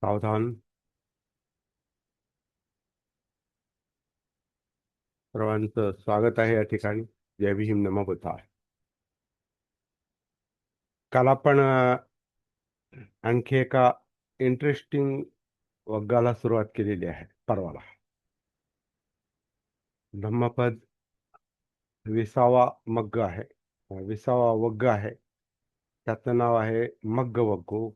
सावधान. सर्वांचं स्वागत आहे या ठिकाणी. जय भीम, नमो बुद्धाय. काल आपण आणखी एका इंटरेस्टिंग वग्गाला सुरुवात केलेली आहे. परवाला धम्मपद 20वा मग्ग आहे. 20वा वग्ग आहे. त्याचं नाव आहे मग्ग वग्गो.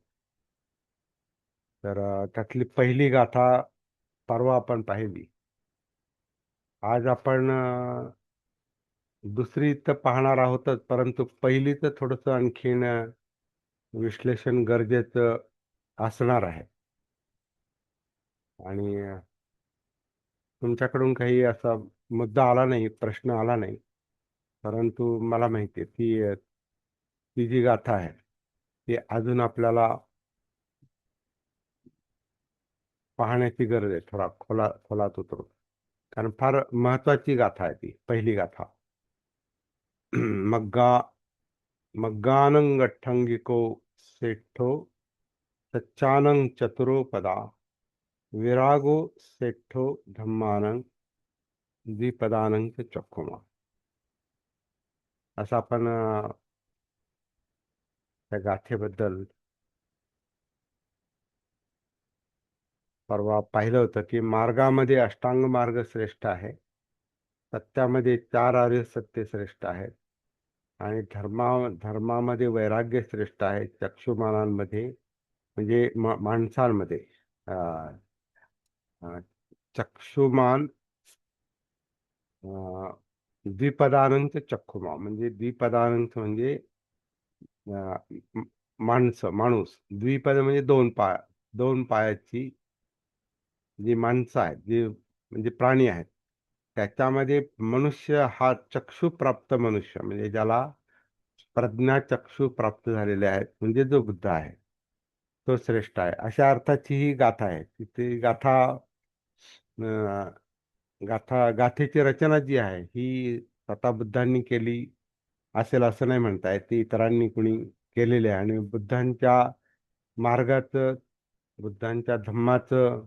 तर त्यातली पहिली गाथा परवा आपण पाहिली. आज आपण दुसरी तर पाहणार आहोतच, परंतु पहिलीचं थोडंसं आणखीन विश्लेषण गरजेचं असणार आहे. आणि तुमच्याकडून काही असा मुद्दा आला नाही, प्रश्न आला नाही, परंतु मला माहिती आहे ती जी गाथा आहे ती अजून आपल्याला पाहण्याची गरज आहे. थोडा खोलात उतरून, कारण फार महत्वाची गाथा आहे ती पहिली गाथा. मग्गा मग्गानं सेठ्ठो सच्चानं चतुरो पदा विरागो सेठ्ठो धम्मानं द्विपदानं चक्कुमा. असं आपण त्या गाथेबद्दल परवा पाहिलं होतं की मार्गामध्ये अष्टांग मार्ग श्रेष्ठ आहे, सत्यामध्ये 4 आर्य सत्य श्रेष्ठ आहेत, आणि धर्मामध्ये वैराग्य श्रेष्ठ आहे. चक्षुमानांमध्ये म्हणजे माणसांमध्ये अं, अं, चक्षुमान द्विपदानंत चक्षुमा म्हणजे द्विपदानंत म्हणजे माणूस. द्विपद म्हणजे दोन पायाची जी माणसं आहेत, जी म्हणजे प्राणी आहेत, त्याच्यामध्ये मनुष्य हा चक्षुप्राप्त मनुष्य म्हणजे ज्याला प्रज्ञा चक्षु प्राप्त झालेले आहेत, म्हणजे जो बुद्ध आहे तो श्रेष्ठ आहे, अशा अर्थाची ही गाथा आहे. ती अं, गाथेची रचना जी आहे ही स्वतः बुद्धांनी केली असेल असं नाही म्हणता येत. ती इतरांनी कुणी केलेली आहे, आणि मार्गाचं बुद्धांच्या धम्माचं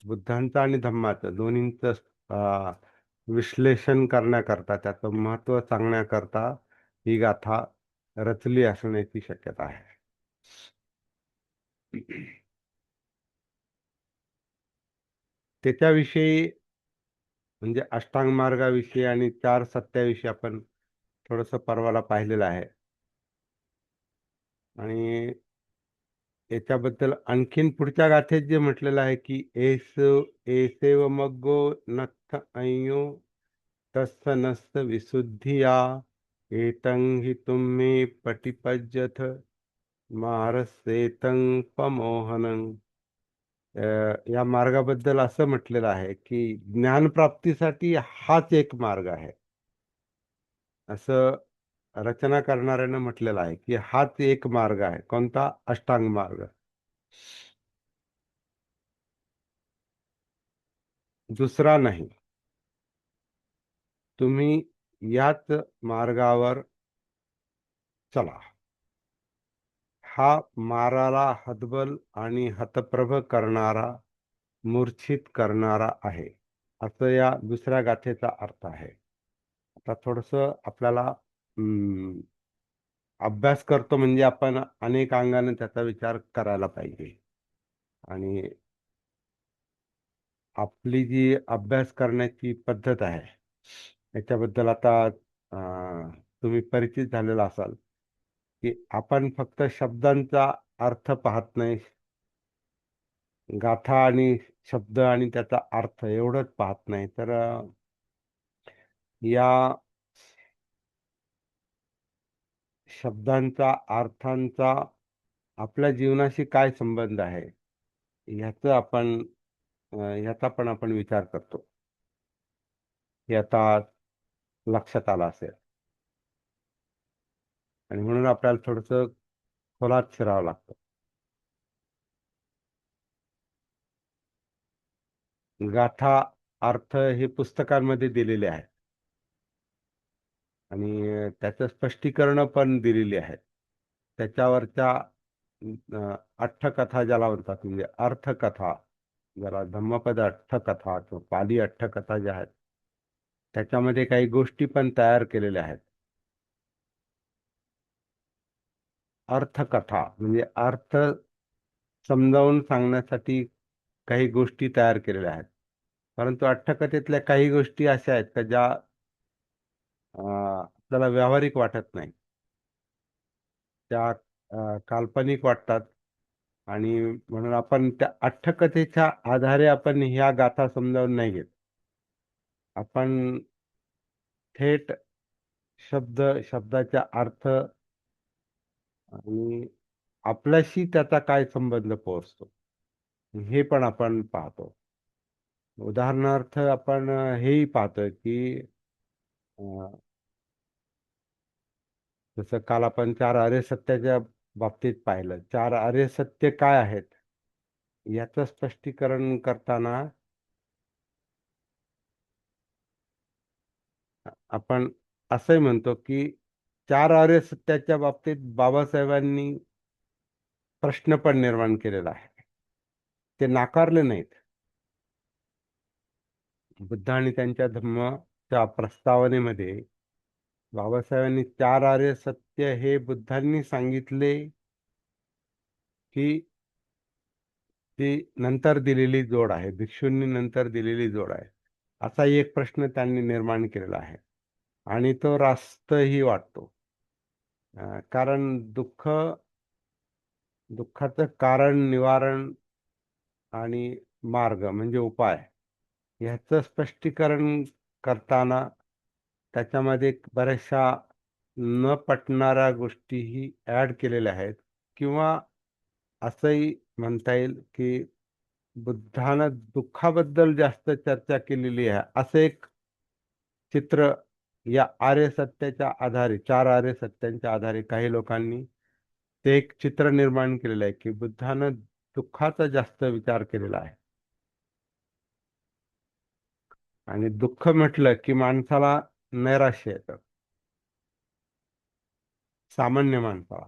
बुद्धांचं आणि धम्माचं दोन्हींचं विश्लेषण करण्याकरता, त्याचं महत्त्व सांगण्याकरता ही गाथा रचली असण्याची शक्यता आहे. त्याच्याविषयी म्हणजे अष्टांग मार्गाविषयी आणि 4 सत्याविषयी आपण थोडंसं परवाला पाहिलेलं आहे. आणि याच्याबद्दल आणखीन पुढच्या गाथेत जे म्हटलेलं आहे की एसेव मग्गो नत्थ अय्यो तस्स नस्स विशुद्धिया एतं हि तुम्मे पटिपज्यथ मारसेतं पमोहनं. या मार्गाबद्दल असं म्हटलेलं आहे की ज्ञानप्राप्तीसाठी हाच एक मार्ग आहे, असं रचना करणाऱ्यानं म्हटलेलं आहे की हाच एक मार्ग आहे. कोणता? अष्टांग मार्ग. दुसरा नाही. तुम्ही याच मार्गावर चला. हा माराला हतबल आणि हतप्रभ करणारा, मूर्छित करणारा आहे, असं या दुसऱ्या गाथेचा अर्थ आहे. आता थोडस आपल्याला अभ्यास करतो म्हणजे आपण अनेक अंगाने त्याचा विचार करायला पाहिजे. आणि आपली जी अभ्यास करण्याची पद्धत आहे याच्याबद्दल आता तुम्ही परिचित झालेला असाल की आपण फक्त शब्दांचा अर्थ पाहत नाही, गाथा आणि शब्द आणि त्याचा अर्थ एवढंच पाहत नाही, तर या शब्दांचा, अर्थांचा आपल्या जीवनाशी काय संबंध आहे ह्याचा पण आपण विचार करतो. हे आता लक्षात आलं असेल, आणि म्हणून आपल्याला थोडस खोलात शिरावं लागतं. गाथा अर्थ हे पुस्तकांमध्ये दिलेले आहेत, आणि त्याचं स्पष्टीकरण पण दिलेली आहेत. त्याच्यावरच्या अठ्ठकथा ज्याला म्हणतात, म्हणजे अर्थकथा, ज्याला धम्मपद अठ्ठकथा किंवा पाली अठ्ठकथा ज्या आहेत, त्याच्यामध्ये काही गोष्टी पण तयार केलेल्या आहेत. अर्थकथा म्हणजे अर्थ समजावून सांगण्यासाठी काही गोष्टी तयार केलेल्या आहेत. परंतु अठ्ठकथेतल्या काही गोष्टी अशा आहेत का ज्या आपल्याला व्यावहारिक वाटत नाही. त्या काल्पनिक वाटतात. आणि म्हणून आपण त्या अठ्ठकथेच्या आधारे आपण ह्या गाथा समजावून नाही घेत. आपण थेट शब्दाचा अर्थ आणि आपल्याशी त्याचा काय संबंध पोहोचतो हे पण आपण पाहतो. उदाहरणार्थ आपण हेही पाहतोय की अं, जसं काल आपण चार आर्य सत्याच्या बाबतीत पाहिलं. चार आर्य सत्य काय आहेत याचं स्पष्टीकरण करताना आपण असंही म्हणतो की चार आर्य सत्याच्या बाबतीत बाबासाहेबांनी प्रश्न पण निर्माण केलेला आहे. ते नाकारले नाहीत. बुद्ध आणि त्यांच्या धम्मच्या प्रस्तावनेमध्ये बाबासाहेबांनी चार आर्य सत्य हे बुद्धांनी सांगितले की ती नंतर दिलेली जोड आहे, भिक्षूंनी नंतर दिलेली जोड आहे, असा एक प्रश्न त्यांनी निर्माण केलेला आहे. आणि तो रास्तही वाटतो. कारण दुःखाचं कारण, निवारण आणि मार्ग म्हणजे उपाय ह्याचं स्पष्टीकरण करताना त्याच्यामध्ये बऱ्याचशा न पटणाऱ्या गोष्टीही ऍड केलेल्या आहेत. किंवा असंही म्हणता येईल की बुद्धानं दुःखाबद्दल जास्त चर्चा केलेली आहे असं एक चित्र या आर्य सत्याच्या आधारे, चार आर्य सत्यांच्या आधारे काही लोकांनी ते एक चित्र निर्माण केलेलं आहे की बुद्धानं दुःखाचा जास्त विचार केलेला आहे. आणि दुःख म्हटलं की माणसाला नैराश्य येतं, सामान्य माणसाला.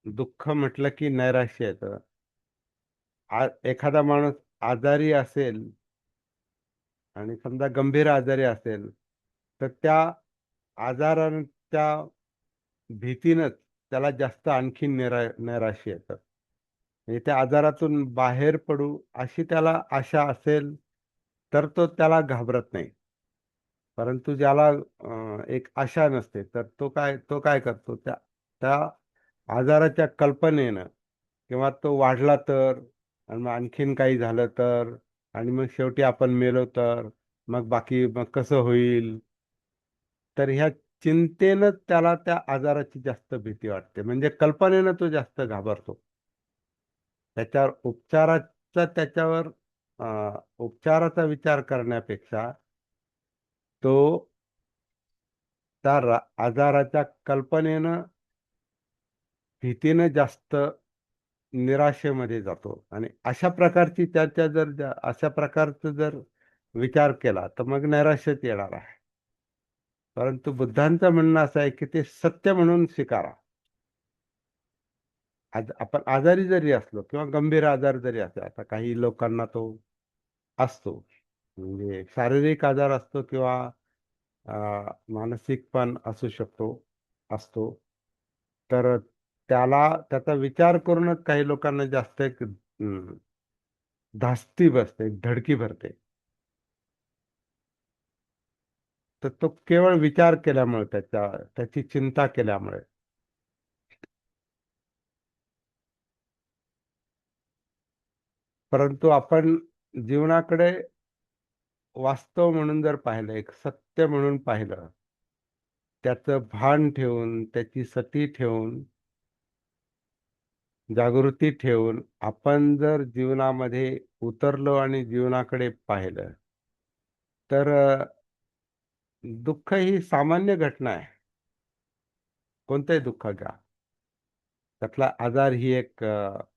दुःख म्हटलं की नैराश्य येतं. एखादा माणूस आजारी असेल आणि समजा गंभीर आजारी असेल तर त्या आजाराच्या भीतीनंच त्याला जास्त आणखी नैराश्य येतं. म्हणजे त्या आजारातून बाहेर पडू अशी त्याला आशा असेल तर तो त्याला घाबरत नाही. परंतु ज्याला एक आशा नसते तर तो काय करतो, त्या त्या आजाराच्या कल्पनेनं, किंवा तो वाढला तर, आणि मग आणखीन काही झालं तर, आणि मग शेवटी आपण मेलो तर, मग बाकी मग कसं होईल, तर ह्या चिंतेनं त्याला त्या आजाराची जास्त भीती वाटते. म्हणजे कल्पनेनं तो जास्त घाबरतो. त्याच्यावर उपचाराचा विचार करण्यापेक्षा तो त्या आजाराच्या कल्पनेनं, भीतीनं जास्त निराशेमध्ये जातो. आणि अशा प्रकारचं जर विचार केला तर मग नैराश्यच येणार आहे. परंतु बुद्धांचं म्हणणं असं आहे की ते सत्य म्हणून स्वीकारा. आज आपण आजारी जरी असलो किंवा गंभीर आजार जरी असला, आता काही लोकांना तो असतो, म्हणजे शारीरिक आजार असतो किंवा मानसिक पण असू शकतो, असतो. तर त्याचा विचार करूनच काही लोकांना जास्त एक धास्ती बसते, एक धडकी भरते. तर तो केवळ विचार केल्यामुळे, त्याची चिंता केल्यामुळे. परंतु आपण जीवनाकडे वास्तव म्हणून जर पाहिलं, एक सत्य म्हणून पाहिलं, त्याचं भान ठेवून, त्याची सती ठेवून, जागृती ठेवून आपण जर जीवनामध्ये उतरलो आणि जीवनाकडे पाहिलं तर दुःख ही सामान्य घटना आहे. कोणतंही दुःख घ्या, त्यातला आजार ही एक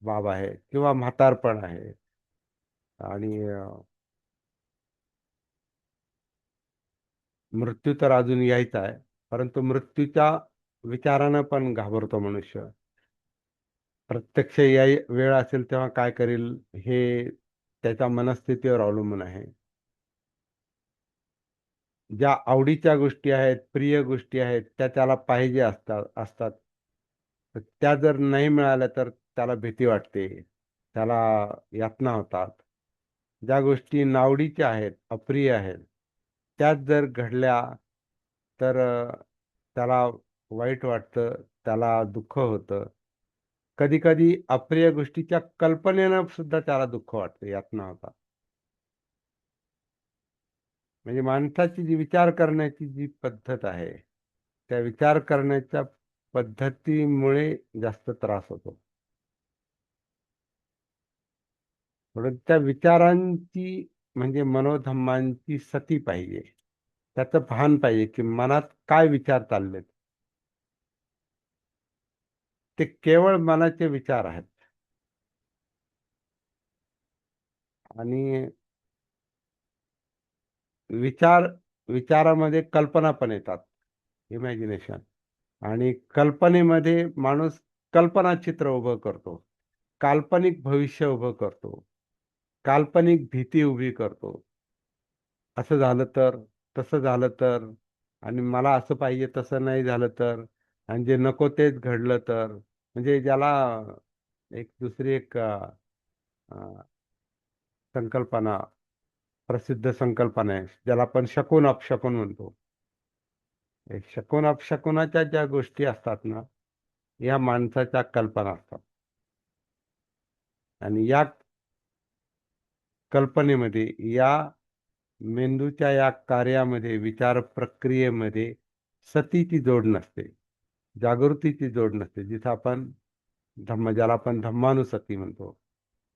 बाब आहे, किंवा म्हातारपण आहे. आणि मृत्यू तर अजून यायचा आहे. परंतु मृत्यूच्या विचारानं पण घाबरतो मनुष्य. प्रत्यक्ष वेळ असेल तेव्हा काय करेल हे त्याच्या मनस्थितीवर अवलंबून आहे. ज्या आवडीच्या गोष्टी आहेत, प्रिय गोष्टी आहेत, त्या त्याला पाहिजे असतात. तर त्या जर नाही मिळाल्या तर त्याला भीती वाटते. त्याला यातना होतात. ज्या गोष्टी नावडीच्या आहेत, अप्रिय आहेत, त्याच जर घडल्या तर त्याला वाईट वाटतं, त्याला दुःख होतं. कधी-कधी अप्रिय गोष्टीच्या कल्पनेनं सुद्धा त्याला दुःख वाटतं, यातना होतात. म्हणजे माणसाची जी विचार करण्याची जी पद्धत आहे, त्या विचार करण्याच्या पद्धतीमुळे जास्त त्रास होतो. म्हणून त्या विचारांची म्हणजे मनोधम्मांची सती पाहिजे. त्याचं भान पाहिजे, की मनात काय विचार चाललेत. ते केवळ मनाचे विचार आहेत. आणि विचार विचारामध्ये कल्पना पण येतात. इमॅजिनेशन. आणि कल्पनेमध्ये माणूस कल्पनाचित्र उभं करतो. काल्पनिक भविष्य उभं करतो. काल्पनिक भीती उभी करतो. असं झालं तर, तसं झालं तर, आणि मला असं पाहिजे तसं नाही झालं तर, आणि जे नको तेच घडलं तर, म्हणजे ज्याला एक दुसरी एक अ, संकल्पना, प्रसिद्ध संकल्पना आहे, ज्याला आपण शकून अपशकुन म्हणतो. एक शकून अपशकुनाच्या ज्या गोष्टी असतात ना, या माणसाच्या कल्पना असतात. आणि या कल्पनेमध्ये, या मेंदूच्या या कार्यामध्ये, विचार प्रक्रियेमध्ये सतीची जोड नसते, जागृतीची जोड नसते. जिथं आपण ज्याला आपण धम्मानुसती म्हणतो.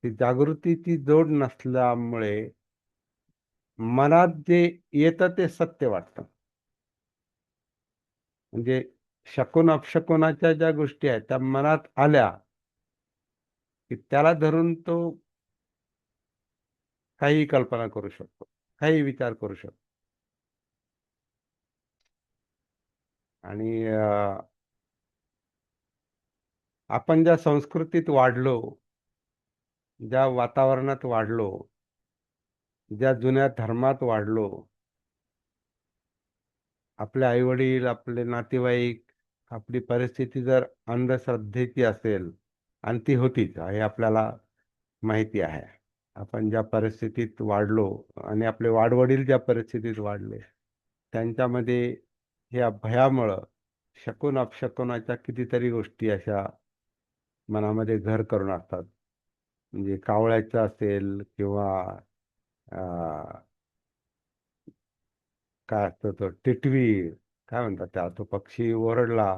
ती जागृतीची जोड नसल्यामुळे मनात जे येतं ते सत्य वाटतं. म्हणजे शकून अपशकुनाच्या ज्या गोष्टी आहेत त्या मनात आल्या की त्याला धरून तो काही कल्पना करू शकतो, काही विचार करू शकतो. आणि आपण ज्या संस्कृतीत वाढलो, ज्या वातावरणात वाढलो, ज्या जुन्या धर्मात वाढलो, आपले आई-वडील, आपले नातेवाईक, आपली परिस्थिती जर अंधश्रद्धेची असेल, आणि ती होतीच हे आपल्याला माहिती आहे. आपण ज्या परिस्थितीत वाढलो आणि आपले वाडवडील ज्या परिस्थितीत वाढले, त्यांच्यामध्ये या भयामुळं शकून अपशकुनाच्या कितीतरी गोष्टी अशा मनामध्ये घर करून असतात. म्हणजे कावळ्याचं असेल किंवा काय असतं तो टिटवी, काय म्हणतात त्याला, तो पक्षी ओरडला,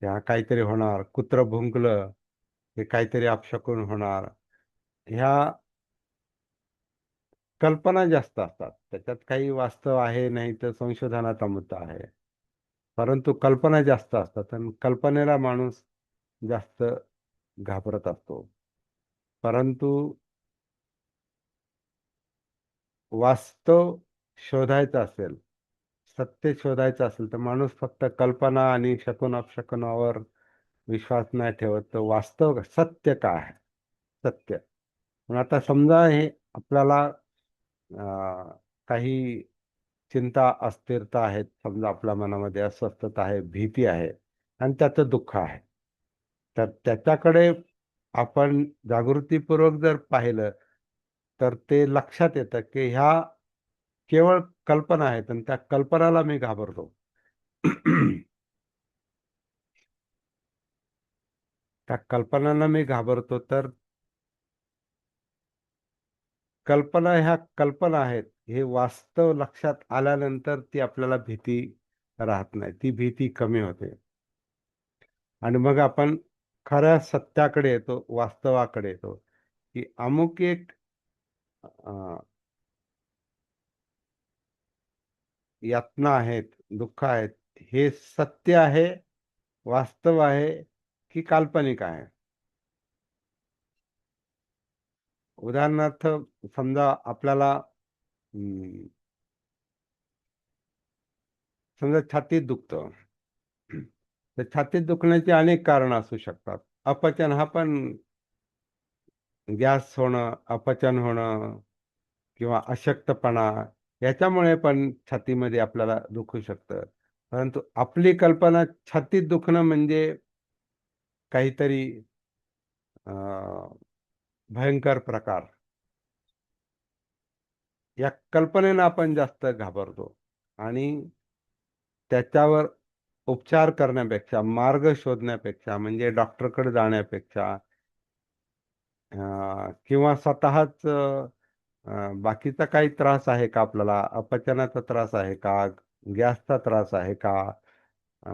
तेव्हा काहीतरी होणार, कुत्रं भुंकलं, हे काहीतरी अपशकुन होणार. ह्या कल्पना जास्त असतात. त्याच्यात काही वास्तव आहे, नाही तर संशोधनाचा मुद्दा आहे. परंतु कल्पना जास्त असतात आणि कल्पनेला माणूस जास्त घाबरत असतो. परंतु वास्तव शोधायचं असेल, सत्य शोधायचं असेल, तर माणूस फक्त कल्पना आणि शकून-अपशकुनावर विश्वास नाही ठेवत. तर वास्तव सत्य काय आहे? सत्य. पण आता समजा हे आपल्याला काही चिंता, अस्थिरता आहेत. समजा आपल्या मनामध्ये अस्वस्थता आहे, भीती आहे आणि त्याचं दुःख आहे. तर त्याच्याकडे आपण जागृतीपूर्वक जर पाहिलं, तर ते लक्षात येतं, की ह्या केवळ कल्पना आहेत आणि त्या कल्पनाला मी घाबरतो. त्या कल्पनांना मी घाबरतो, तर कल्पना ह्या कल्पना आहेत. हे वास्तव लक्षात आल्यानंतर ती आपल्याला भीती राहत नाही. ती भीती कमी होते. आणि मग आपण खऱ्या सत्याकडे येतो, वास्तवाकडे येतो, की अमुक एक अ, यातना आहेत, दुःख आहेत. हे सत्य आहे, वास्तव आहे, की काल्पनिक आहे? उदाहरणार्थ समजा आपल्याला समजा छातीत दुखतं. तर छातीत दुखण्याची अनेक कारणं असू शकतात. अपचन हा पण गॅस होणं, अपचन होणं किंवा अशक्तपणा याच्यामुळे पण छातीमध्ये आपल्याला दुखू शकतं. परंतु आपली कल्पना छातीत दुखणं म्हणजे काहीतरी अ, भयंकर प्रकार या कल्पनेनं आपण जास्त घाबरतो आणि त्याच्यावर उपचार करण्यापेक्षा, मार्ग शोधण्यापेक्षा म्हणजे डॉक्टरकडे जाण्यापेक्षा किंवा स्वतःच बाकीचा काही त्रास आहे का आपल्याला? अपचनाचा त्रास आहे का? गॅसचा त्रास आहे का? अ,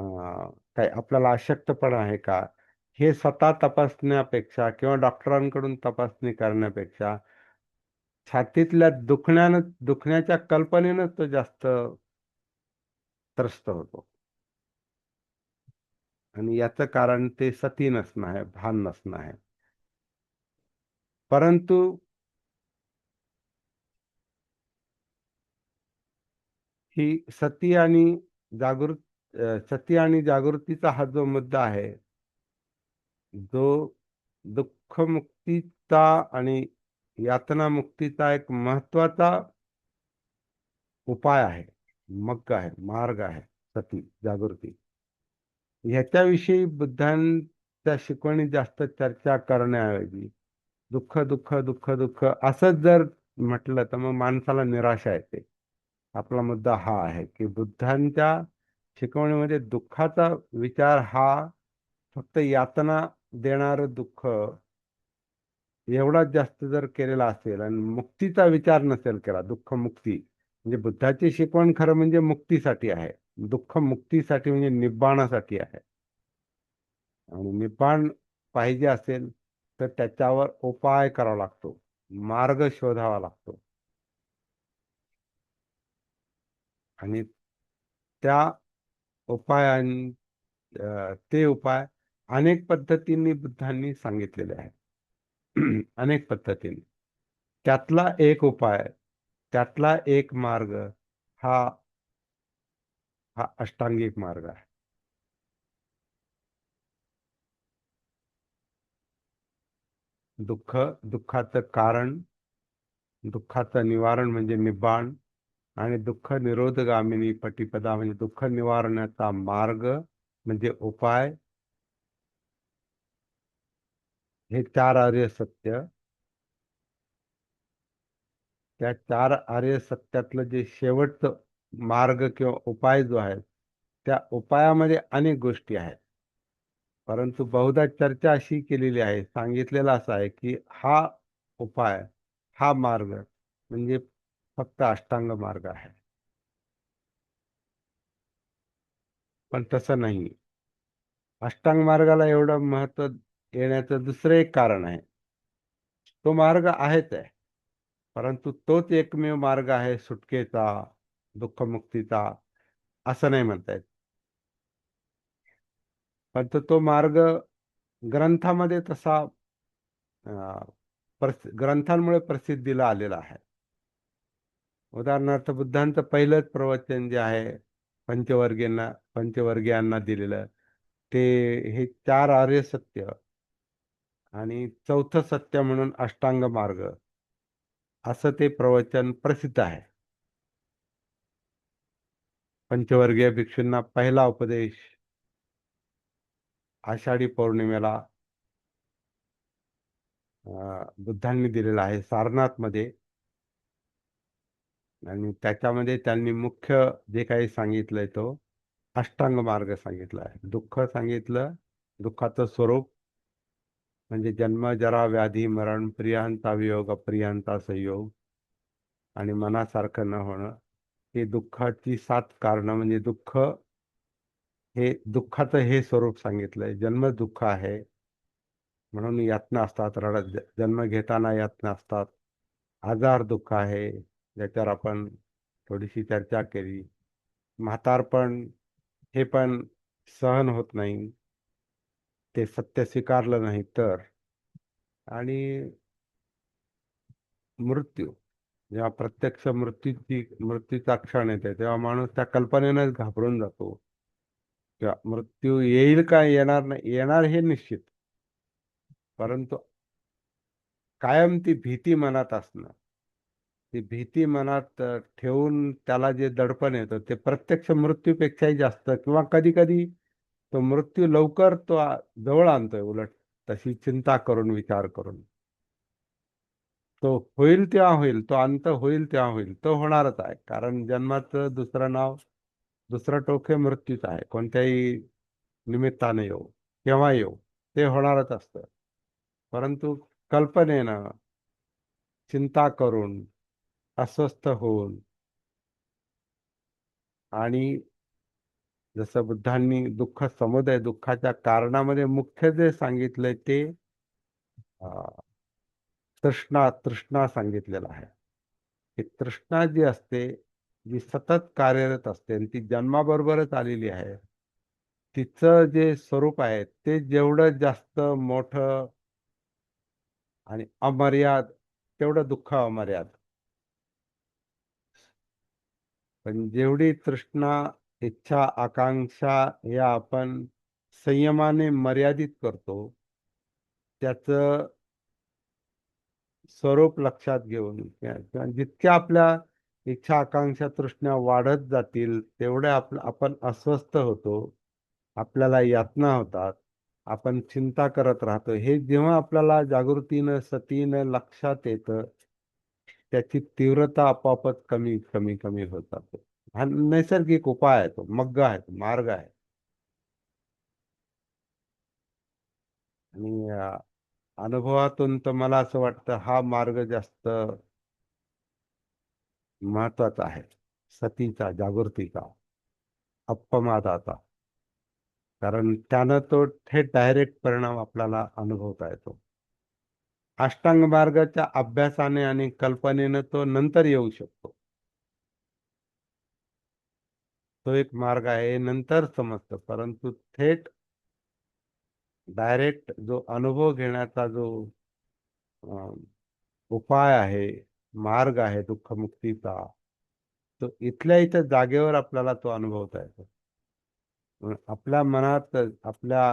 काही आपल्याला अशक्तपणा आहे का? हे स्वतः तपासण्यापेक्षा किंवा डॉक्टरांकडून तपासणी करण्यापेक्षा छातीतल्या दुखण्याच्या कल्पनेनं तो जास्त त्रस्त होतो. आणि याचं कारण ते सती नसणं आहे, भान नसणं आहे. परंतु ही सती आणि सती आणि जागृतीचा हा जो मुद्दा आहे, जो दुःखमुक्तीचा आणि यातनामुक्तीचा एक महत्वाचा उपाय आहे, मग्ग आहे, मार्ग आहे, सती, जागृती. ह्याच्याविषयी बुद्धांच्या शिकवणी जास्त चर्चा करण्याऐवजी दुःख, दुःख, दुःख, दुःख असंच जर म्हटलं तर मग माणसाला निराशा येते. आपला मुद्दा हा आहे की बुद्धांच्या शिकवणीमध्ये दुःखाचा विचार हा फक्त यातना देणारं दुःख एवढाच जास्त जर केलेला असेल आणि मुक्तीचा विचार नसेल केला, दुःख मुक्ती म्हणजे बुद्धाची शिकवण खरं म्हणजे मुक्तीसाठी आहे. दुःख मुक्तीसाठी म्हणजे निब्बाणासाठी आहे. आणि निब्बाण पाहिजे असेल तर त्याच्यावर उपाय करावा लागतो, मार्ग शोधावा लागतो. आणि त्या उपायां ते उपाय अनेक पद्धतींनी बुद्धांनी सांगितलेले आहेत. अनेक पद्धतीने. त्यातला एक उपाय, त्यातला एक मार्ग हा हा अष्टांगिक मार्ग आहे. दुःख, दुःखाचं कारण, दुःखाचं निवारण म्हणजे निब्बाण आणि दुःख निरोधगामिनी पटिपदा म्हणजे दुःख निवारणाचा मार्ग म्हणजे उपाय. हे चार आर्य सत्य, त्या चार आर्य सत्यातलं जे शेवटचं मार्ग किंवा उपाय जो आहे त्या उपायामध्ये अनेक गोष्टी आहेत. परंतु बहुधा चर्चा अशी केलेली आहे, सांगितलेलं असं आहे की हा उपाय, हा मार्ग म्हणजे फक्त अष्टांग मार्ग आहे. पण तसं नाही. अष्टांग मार्गाला एवढं महत्व येण्याचं दुसरं एक कारण आहे. तो मार्ग आहेच आहे, परंतु तोच एकमेव मार्ग आहे सुटकेचा, दुःखमुक्तीचा असं नाही म्हणता येत. परंतु तो मार्ग ग्रंथामध्ये तसा ग्रंथांमुळे प्रसिद्धीला आलेला आहे. उदाहरणार्थ बुद्धांचं पहिलंच प्रवचन जे आहे पंचवर्गीयांना दिलेलं, ते हे चार आर्य सत्य आणि चौथं सत्य म्हणून अष्टांग मार्ग असं ते प्रवचन प्रसिद्ध आहे. पंचवर्गीय भिक्षूंना पहिला उपदेश आषाढी पौर्णिमेला बुद्धांनी दिलेला आहे सारनाथमध्ये. आणि त्याच्यामध्ये त्यांनी मुख्य जे काही सांगितलंय तो अष्टांग मार्ग सांगितला आहे. दुःख सांगितलं, दुःखाचं स्वरूप म्हणजे जन्म, जरा, व्याधी, मरण, प्रियांचा वियोग, अप्रियांचा संयोग आणि मनासारखं न होणं. हे दुःखाची 7 कारणं म्हणजे हे दुःखाचं हे स्वरूप सांगितलंय. जन्म दुःख आहे म्हणून यातना असतात, जन्म घेताना यातना असतात. आजार दुःख आहे ज्याच्यावर आपण थोडीशी चर्चा केली. म्हातारपण हे पण सहन होत नाही, ते सत्य स्वीकारलं नाही तर. आणि मृत्यू, जेव्हा प्रत्यक्ष मृत्यूचा क्षण येते तेव्हा माणूस त्या कल्पनेनंच घाबरून जातो किंवा मृत्यू येईल का येणार नाही, येणार हे निश्चित, परंतु कायम ती भीती मनात असणं, ती भीती मनात ठेवून त्याला जे दडपण येतं ते प्रत्यक्ष मृत्यूपेक्षाही जास्त, किंवा कधी कधी तो मृत्यू लवकर तो जवळ आणतोय उलट, तशी चिंता करून विचार करून. तो होईल तेव्हा होईल, तो अंत होईल तेव्हा होईल, तो होणारच आहे. कारण जन्माचं दुसरं नाव, दुसरं टोक हे मृत्यूच आहे. कोणत्याही निमित्ताने येऊ, केव्हा येऊ, ते होणारच असतं. परंतु कल्पनेनं, चिंता करून, अस्वस्थ होऊन, आणि जसं बुद्धांनी दुःख समुदय, दुःखाच्या कारणामध्ये मुख्य जे सांगितलंय ते अं, तृष्णा, तृष्णा सांगितलेलं आहे. ही तृष्णा जी असते, जी सतत कार्यरत असते आणि ती जन्माबरोबरच आलेली आहे, तिचं जे स्वरूप आहे ते जेवढं जास्त मोठं आणि अमर्याद, तेवढं दुःख अमर्याद. पण जेवढी तृष्णा, इच्छा, आकांक्षा या आपण संयमाने मर्यादित करतो, त्याचं स्वरूप लक्षात घेऊन किंवा जितक्या आपल्या इच्छा, आकांक्षा, तृष्णा वाढत जातील तेवढे आपण अस्वस्थ होतो, आपल्याला यातना होतात, आपण चिंता करत राहतो. हे जेव्हा आपल्याला जागृतीनं, सतीनं लक्षात येतं, त्याची तीव्रता आपोआपच कमी कमी कमी होत जाते. हा नैसर्गिक उपाय आहे, तो मग्ग आहे, तो मार्ग आहे. आणि अनुभवातून तर मला असं वाटतं हा मार्ग जास्त महत्वाचा आहे, सतीचा, जागृतीचा, अप्पमादाचा. कारण त्यानं तो थेट डायरेक्ट परिणाम आपल्याला अनुभवता येतो. अष्टांग मार्गाच्या अभ्यासाने आणि कल्पनेनं तो नंतर येऊ शकतो. तो एक मार्ग आहे, हे नंतर समजतं. परंतु थेट डायरेक्ट जो अनुभव घेण्याचा जो अं, उपाय आहे, मार्ग आहे दुःखमुक्तीचा, तो इथल्या इथं जागेवर आपल्याला तो अनुभवता येतो. आपल्या मनात, आपल्या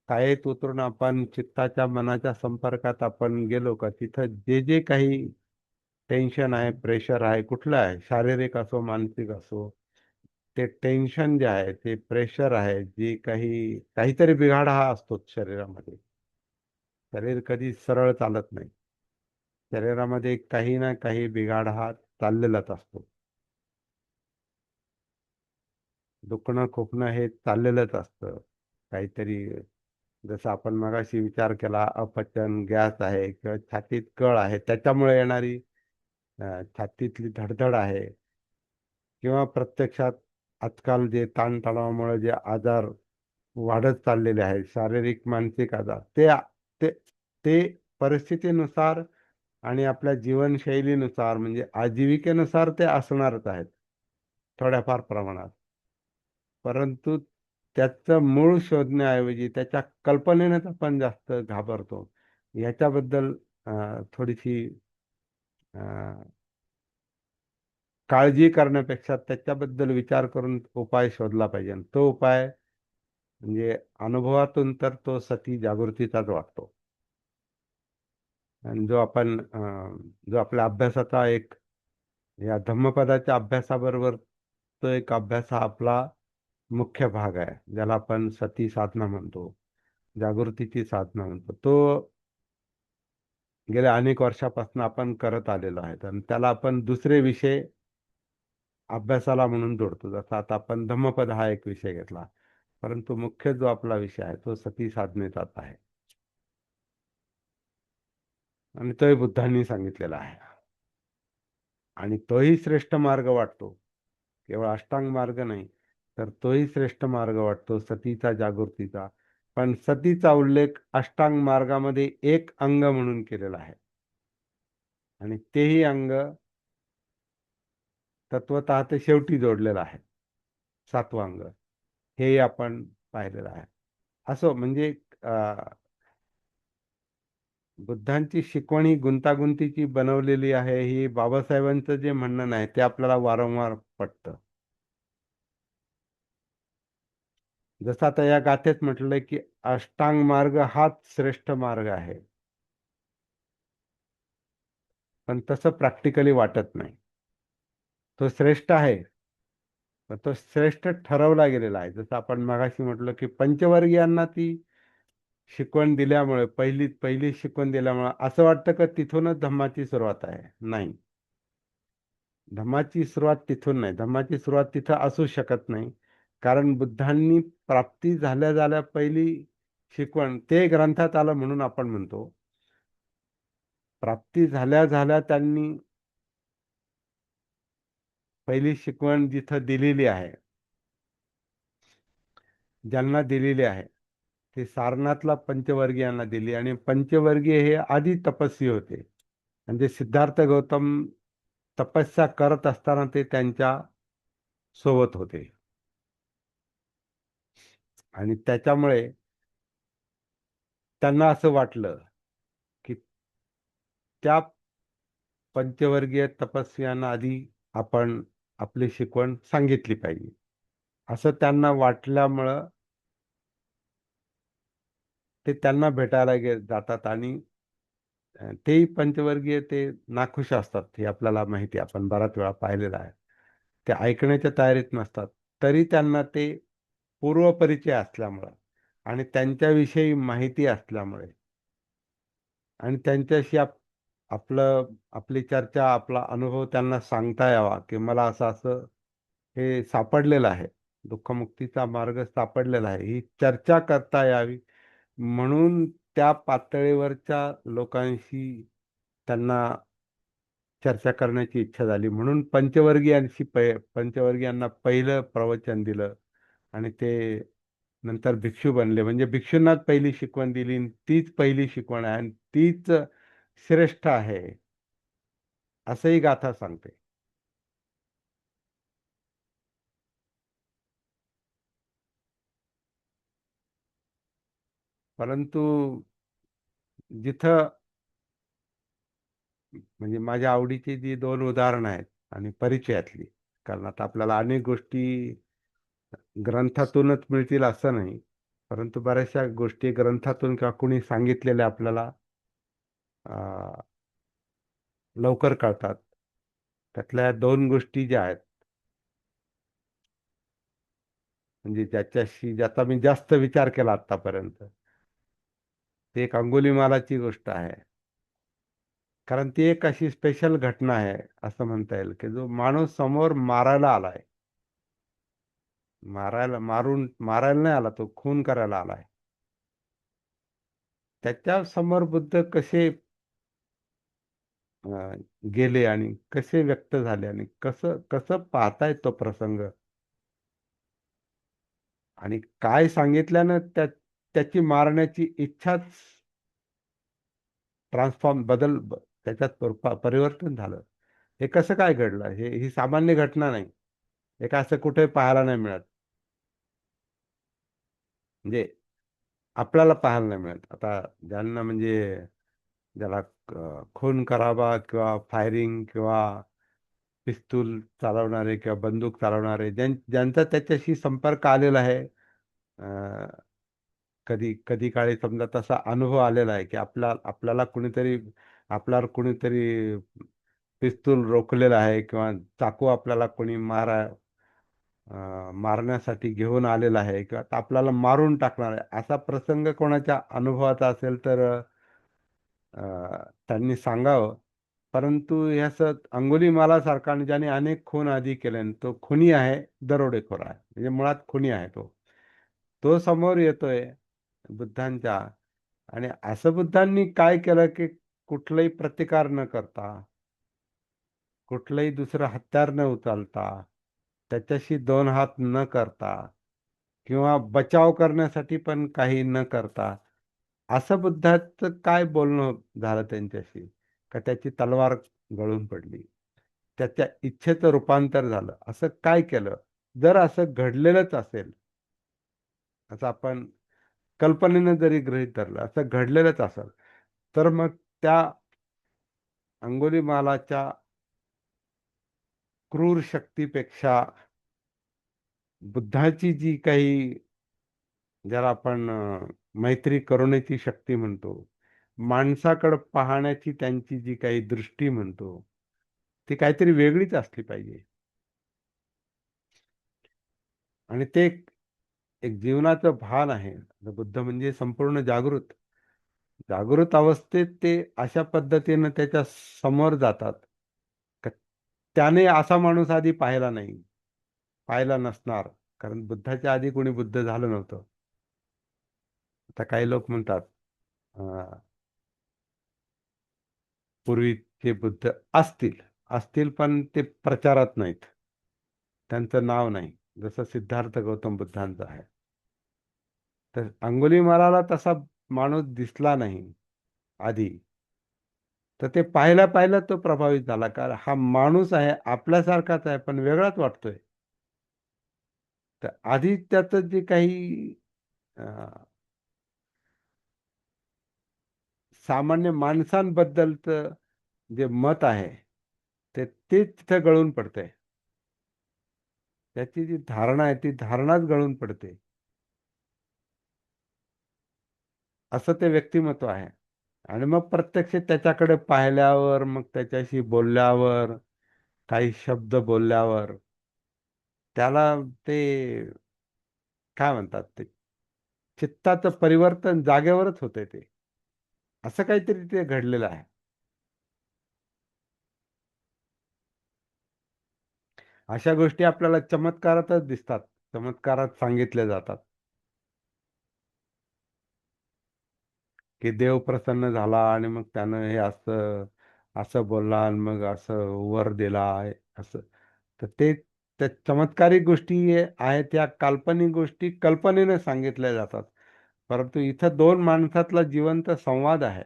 कायेत उतरून आपण चित्ताच्या, मनाच्या संपर्कात आपण गेलो का, तिथं जे जे काही टेन्शन आहे, प्रेशर आहे, कुठलं आहे, शारीरिक असो, मानसिक असो, ते टेन्शन जे आहे, ते प्रेशर आहे, जे काही काहीतरी बिघाड हा असतोच शरीरामध्ये. शरीर कधी सरळ चालत नाही. शरीरामध्ये काही ना काही बिघाड हा चाललेलाच असतो. दुखणं, खुपणं हे चाललेलंच असतं. काहीतरी, जसं आपण मगाशी विचार केला, अपचन, गॅस आहे किंवा छातीत कळ आहे, त्याच्यामुळे येणारी छातीतली धडधड आहे, किंवा प्रत्यक्षात आजकाल जे ताणतणावामुळे जे आजार वाढत चाललेले आहेत, शारीरिक, मानसिक आजार, ते ते परिस्थितीनुसार आणि आपल्या जीवनशैलीनुसार, म्हणजे आजीविकेनुसार ते असणारच आहेत थोड्याफार प्रमाणात. परंतु त्याचं मूळ शोधण्याऐवजी त्याच्या कल्पनेनेच आपण जास्त घाबरतो. याच्याबद्दल थोडीशी अ, काळजी करण्यापेक्षा त्याच्याबद्दल विचार करून उपाय शोधला पाहिजे. आणि तो उपाय म्हणजे अनुभवातून तर तो सती जागृतीचाच वाटतो. आणि जो आपल्या अभ्यासाचा एक, या धम्मपदाच्या अभ्यासाबरोबर, तो एक अभ्यास हा आपला मुख्य भाग आहे, ज्याला आपण सती साधना म्हणतो, जागृतीची साधना म्हणतो. तो गेल्या अनेक वर्षापासून आपण करत आलेलो आहे, आणि त्याला आपण दुसरे विषय अभ्यासाला म्हणून जोडतो. जसं आता आपण धम्मपद हा एक विषय घेतला, परंतु मुख्य जो आपला विषय आहे तो सती साधनेचाच आहे, आणि तोही बुद्धांनी सांगितलेला आहे. आणि तोही श्रेष्ठ मार्ग वाटतो, केवळ अष्टांग मार्ग नाही, तर तोही श्रेष्ठ मार्ग वाटतो, सतीचा, जागृतीचा. पण सतीचा उल्लेख अष्टांग मार्गामध्ये एक अंग म्हणून केलेला आहे, आणि तेही अंग तत्वतः ते शेवटी जोडलेलं आहे, सातवं अंग. हे आपण पाहिलेलं आहे. असो म्हणजे बुद्धांची शिकवण ही गुंतागुंतीची बनवलेली आहे, ही बाबासाहेबांचं जे म्हणणं आहे ते आपल्याला वारंवार पटतं. जसं आता या गाथेत म्हटलंय की अष्टांग मार्ग हाच श्रेष्ठ मार्ग आहे, पण तसं प्रॅक्टिकली वाटत नाही. तो श्रेष्ठ आहे, पण तो श्रेष्ठ ठरवला गेलेला आहे. जसं आपण मगाशी म्हटलं की पंचवर्गीयांना ती शिकवण दिल्यामुळे, पहिली पहिली शिकवण दिल्यामुळे असं वाटतं की तिथूनच धम्माची सुरुवात आहे. नाही, धम्माची सुरुवात तिथून नाही. धम्माची सुरुवात तिथं असू शकत नाही. कारण बुद्धांनी प्राप्ती झाल्या झाल्या पहिली शिकवण ते ग्रंथात आलं म्हणून आपण म्हणतो. प्राप्ती झाल्या झाल्या त्यांनी पहिली शिकवण जिथं दिलेली आहे, ज्यांना दिलेली आहे, ते सारनाथला पंचवर्गीयांना दिली. आणि पंचवर्गीय हे आधी तपस्वी होते. म्हणजे सिद्धार्थ गौतम तपस्या करत असताना ते त्यांच्या सोबत होते. आणि त्याच्यामुळे त्यांना असं वाटलं की त्या पंचवर्गीय तपस्व्यांना आधी आपण आपली शिकवण सांगितली पाहिजे, असं त्यांना वाटल्यामुळं ते त्यांना भेटायला जातात. आणि तेही पंचवर्गीय ते नाखुश असतात, हे आपल्याला माहिती आहे, आपण बराच वेळा पाहिलेलं आहे. ते ऐकण्याच्या तयारीत नसतात, तरी त्यांना ते पूर्वपरिचय असल्यामुळं आणि त्यांच्याविषयी माहिती असल्यामुळे आणि त्यांच्याशी आपली चर्चा, आपला अनुभव त्यांना सांगता यावा की मला असं असं हे सापडलेलं आहे, दुःखमुक्तीचा मार्ग सापडलेला आहे, ही चर्चा करता यावी म्हणून त्या पातळीवरच्या लोकांशी त्यांना चर्चा करण्याची इच्छा झाली. म्हणून पंचवर्गीयांना पहिलं प्रवचन दिलं. आणि ते नंतर भिक्षू बनले. म्हणजे भिक्षूंनाच पहिली शिकवण दिली आणि तीच पहिली शिकवण आहे आणि तीच श्रेष्ठ आहे, असंही गाथा सांगते. परंतु जिथं म्हणजे माझ्या आवडीची जी दोन उदाहरणं आहेत आणि परिचयातली, कारण आता आपल्याला अनेक गोष्टी ग्रंथातूनच मिळतील असं नाही, परंतु बऱ्याचशा गोष्टी ग्रंथातून किंवा कुणी सांगितलेल्या आपल्याला अं, लवकर कळतात. त्यातल्या दोन गोष्टी ज्या आहेत, म्हणजे ज्याचा मी जास्त विचार केला आतापर्यंत, ती एक अंगुलीमालाची गोष्ट आहे. कारण ती एक अशी स्पेशल घटना आहे, असं म्हणता येईल, की जो माणूस समोर मारायला आलाय, मारायला नाही आला, तो खून करायला आलाय. त्याच्या समोर बुद्ध कसे गेले आणि कसे व्यक्त झाले आणि कसं कसं पाहतायत तो प्रसंग, आणि काय सांगितल्यानं त्याची मारण्याची इच्छाच ट्रान्सफॉर्म त्याच्यात परिवर्तन झालं. हे कसं काय घडलं? ही सामान्य घटना नाही. हे काय असं कुठे पाहायला नाही मिळत. म्हणजे आपल्याला पाहायला नाही मिळत. आता ज्यांना म्हणजे ज्याला खून करावा किंवा फायरिंग किंवा पिस्तूल चालवणारे किंवा बंदूक चालवणारे, ज्यांचा त्याच्याशी संपर्क आलेला आहे, कधी कधी काळी समजा तसा अनुभव आलेला आहे की आपल्याला कुणीतरी पिस्तूल रोखलेला आहे किंवा चाकू आपल्याला कोणी मारण्यासाठी घेऊन आलेला आहे किंवा आपल्याला मारून टाकणार आहे, असा प्रसंग कोणाच्या अनुभवाचा असेल तर त्यांनी सांगावं. परंतु हे असं अंगुलीमालासारखा, आणि ज्याने अनेक खून आधी केले आणि तो खुनी आहे, दरोडेखोर आहे, म्हणजे मुळात खुनी आहे तो, तो समोर येतोय बुद्धांच्या. आणि असं बुद्धांनी काय केलं की कुठलाही प्रतिकार न करता, कुठलंही दुसरं हत्यार न उचलता, त्याच्याशी दोन हात न करता किंवा बचाव करण्यासाठी पण काही न करता, असं बुद्धाचं काय बोलणं झालं त्यांच्याशी का त्याची तलवार गळून पडली, त्याच्या इच्छेचं रूपांतर झालं, असं काय केलं? जर असं घडलेलंच असेल, असं आपण कल्पनेनं जरी गृहीत धरलं, असं घडलेलंच असेल, तर मग त्या अंगुलीमालाच्या क्रूर शक्तीपेक्षा बुद्धाची जी काही ज्याला आपण मैत्री करुणेची शक्ती म्हणतो, माणसाकडे पाहण्याची त्यांची जी काही दृष्टी म्हणतो, ती काहीतरी वेगळीच असली पाहिजे. आणि ते एक जीवनाचं भान आहे. बुद्ध म्हणजे संपूर्ण जागृत. जागृत अवस्थेत ते अशा पद्धतीनं त्याच्या समोर जातात. का त्याने असा माणूस आधी पाहिला नाही, पाहिला नसणार. कारण बुद्धाच्या आधी कोणी बुद्ध झालं नव्हतं. आता काही लोक म्हणतात पूर्वीचे बुद्ध असतील, असतील पण ते प्रचारात नाहीत. त्यांचं नाव नाही. जसं सिद्धार्थ गौतम बुद्धांचं आहे. तर अंगुलीमालाला तसा माणूस दिसला नाही आधी. तर ते पाहिला पाहिला तो प्रभावित झाला. कारण हा माणूस आहे आपल्यासारखाच आहे पण वेगळाच वाटतोय. तर आधी त्याचं जे काही अं, सामान्य माणसांबद्दलचं जे मत आहे ते तिथं गळून पडतंय. त्याची जी धारणा आहे ती धारणाच गळून पडते. असं ते व्यक्तिमत्व आहे. आणि मग प्रत्यक्ष त्याच्याकडे पाहिल्यावर, मग त्याच्याशी बोलल्यावर, काही शब्द बोलल्यावर त्याला ते काय म्हणतात ते चित्ताचं परिवर्तन जागेवरच होतंय ते. असं काहीतरी ते घडलेलं आहे. अशा गोष्टी आपल्याला चमत्कारातच दिसतात. चमत्कारात सांगितल्या जातात. की देव प्रसन्न झाला आणि मग त्यानं हे असं असं बोलला आणि मग असं वर दिला आहे असं. तर ते त्या चमत्कारिक गोष्टी आहेत त्या काल्पनिक गोष्टी कल्पनेने सांगितल्या जातात. परंतु इथं दोन माणसातला जिवंत संवाद आहे.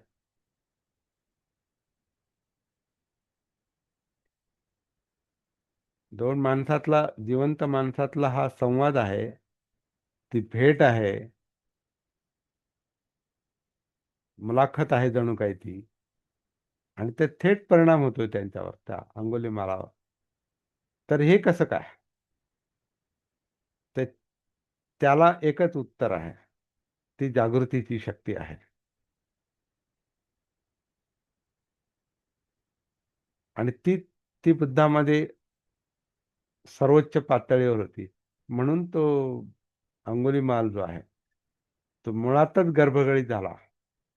दोन माणसातला जिवंत माणसातला हा संवाद आहे. ती भेट आहे. मुलाखत आहे जणू काही ती. आणि ते थेट परिणाम होतोय त्यांच्यावर, त्या अंगुलीमालावर. तर हे कसं काय? ते त्याला एकच उत्तर आहे. ती जागृतीची शक्ती आहे. आणि ती बुद्धामध्ये सर्वोच्च पातळीवर होती. म्हणून तो अंगुलीमाल जो आहे तो मुळातच गर्भगळीत झाला.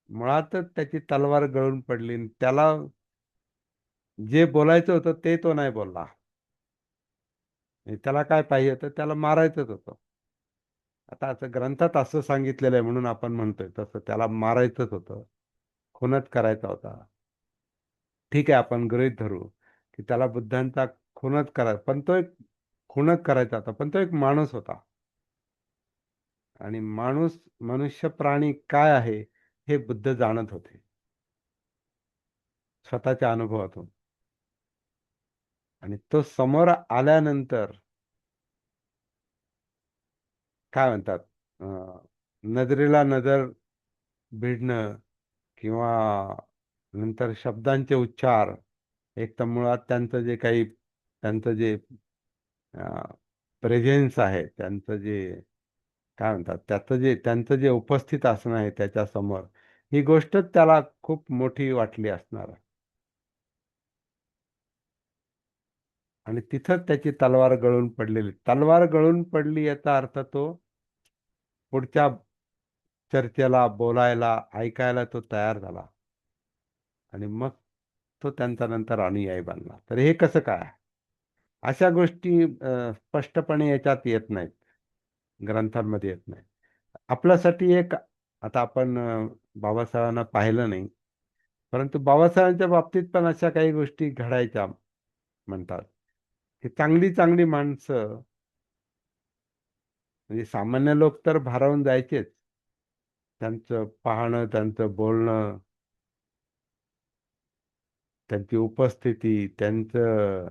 मुळातच त्याची तलवार गळून पडली आणि त्याला जे बोलायचं होतं ते तो नाही बोलला. आणि त्याला काय पाहिजे होतं? त्याला मारायचंच होतं. आता असं ग्रंथात असं सांगितलेलं आहे म्हणून आपण म्हणतोय, तसं त्याला मारायचंच होतं. खूनच करायचा होता. ठीक आहे, आपण गृहीत धरू की त्याला बुद्धांचा खूनच करा, पण तो एक खूनच करायचा होता, पण तो एक माणूस होता. आणि माणूस, मनुष्य प्राणी काय आहे हे बुद्ध जाणत होते स्वतःच्या अनुभवातून. आणि तो समोर आल्यानंतर काय म्हणतात, नजरेला नजर भिडणं किंवा नंतर शब्दांचे उच्चार, एक तर मुळात त्यांचं जे काही त्यांचं जे प्रेझेन्स आहे, त्यांचं जे काय म्हणतात त्याचं जे त्यांचं जे उपस्थित असणं आहे त्याच्या समोर, ही गोष्टच त्याला खूप मोठी वाटली असणार. आणि तिथंच त्याची तलवार गळून पडलेली. तलवार गळून पडली याचा अर्थ तो पुढच्या चर्चेला, बोलायला, ऐकायला तो तयार झाला. आणि मग तो त्यांचा नंतर अनुयायी बनला. तर हे कसं काय? अशा गोष्टी स्पष्टपणे याच्यात येत नाहीत, ग्रंथांमध्ये येत नाही. आपल्यासाठी एक, आता आपण बाबासाहेबांना पाहिलं नाही, परंतु बाबासाहेबांच्या बाबतीत पण अशा काही गोष्टी घडायच्या म्हणतात. की चांगली चांगली माणसं, म्हणजे सामान्य लोक तर भारावून जायचेच. त्यांचं पाहणं, त्यांचं बोलणं, त्यांची उपस्थिती, त्यांचं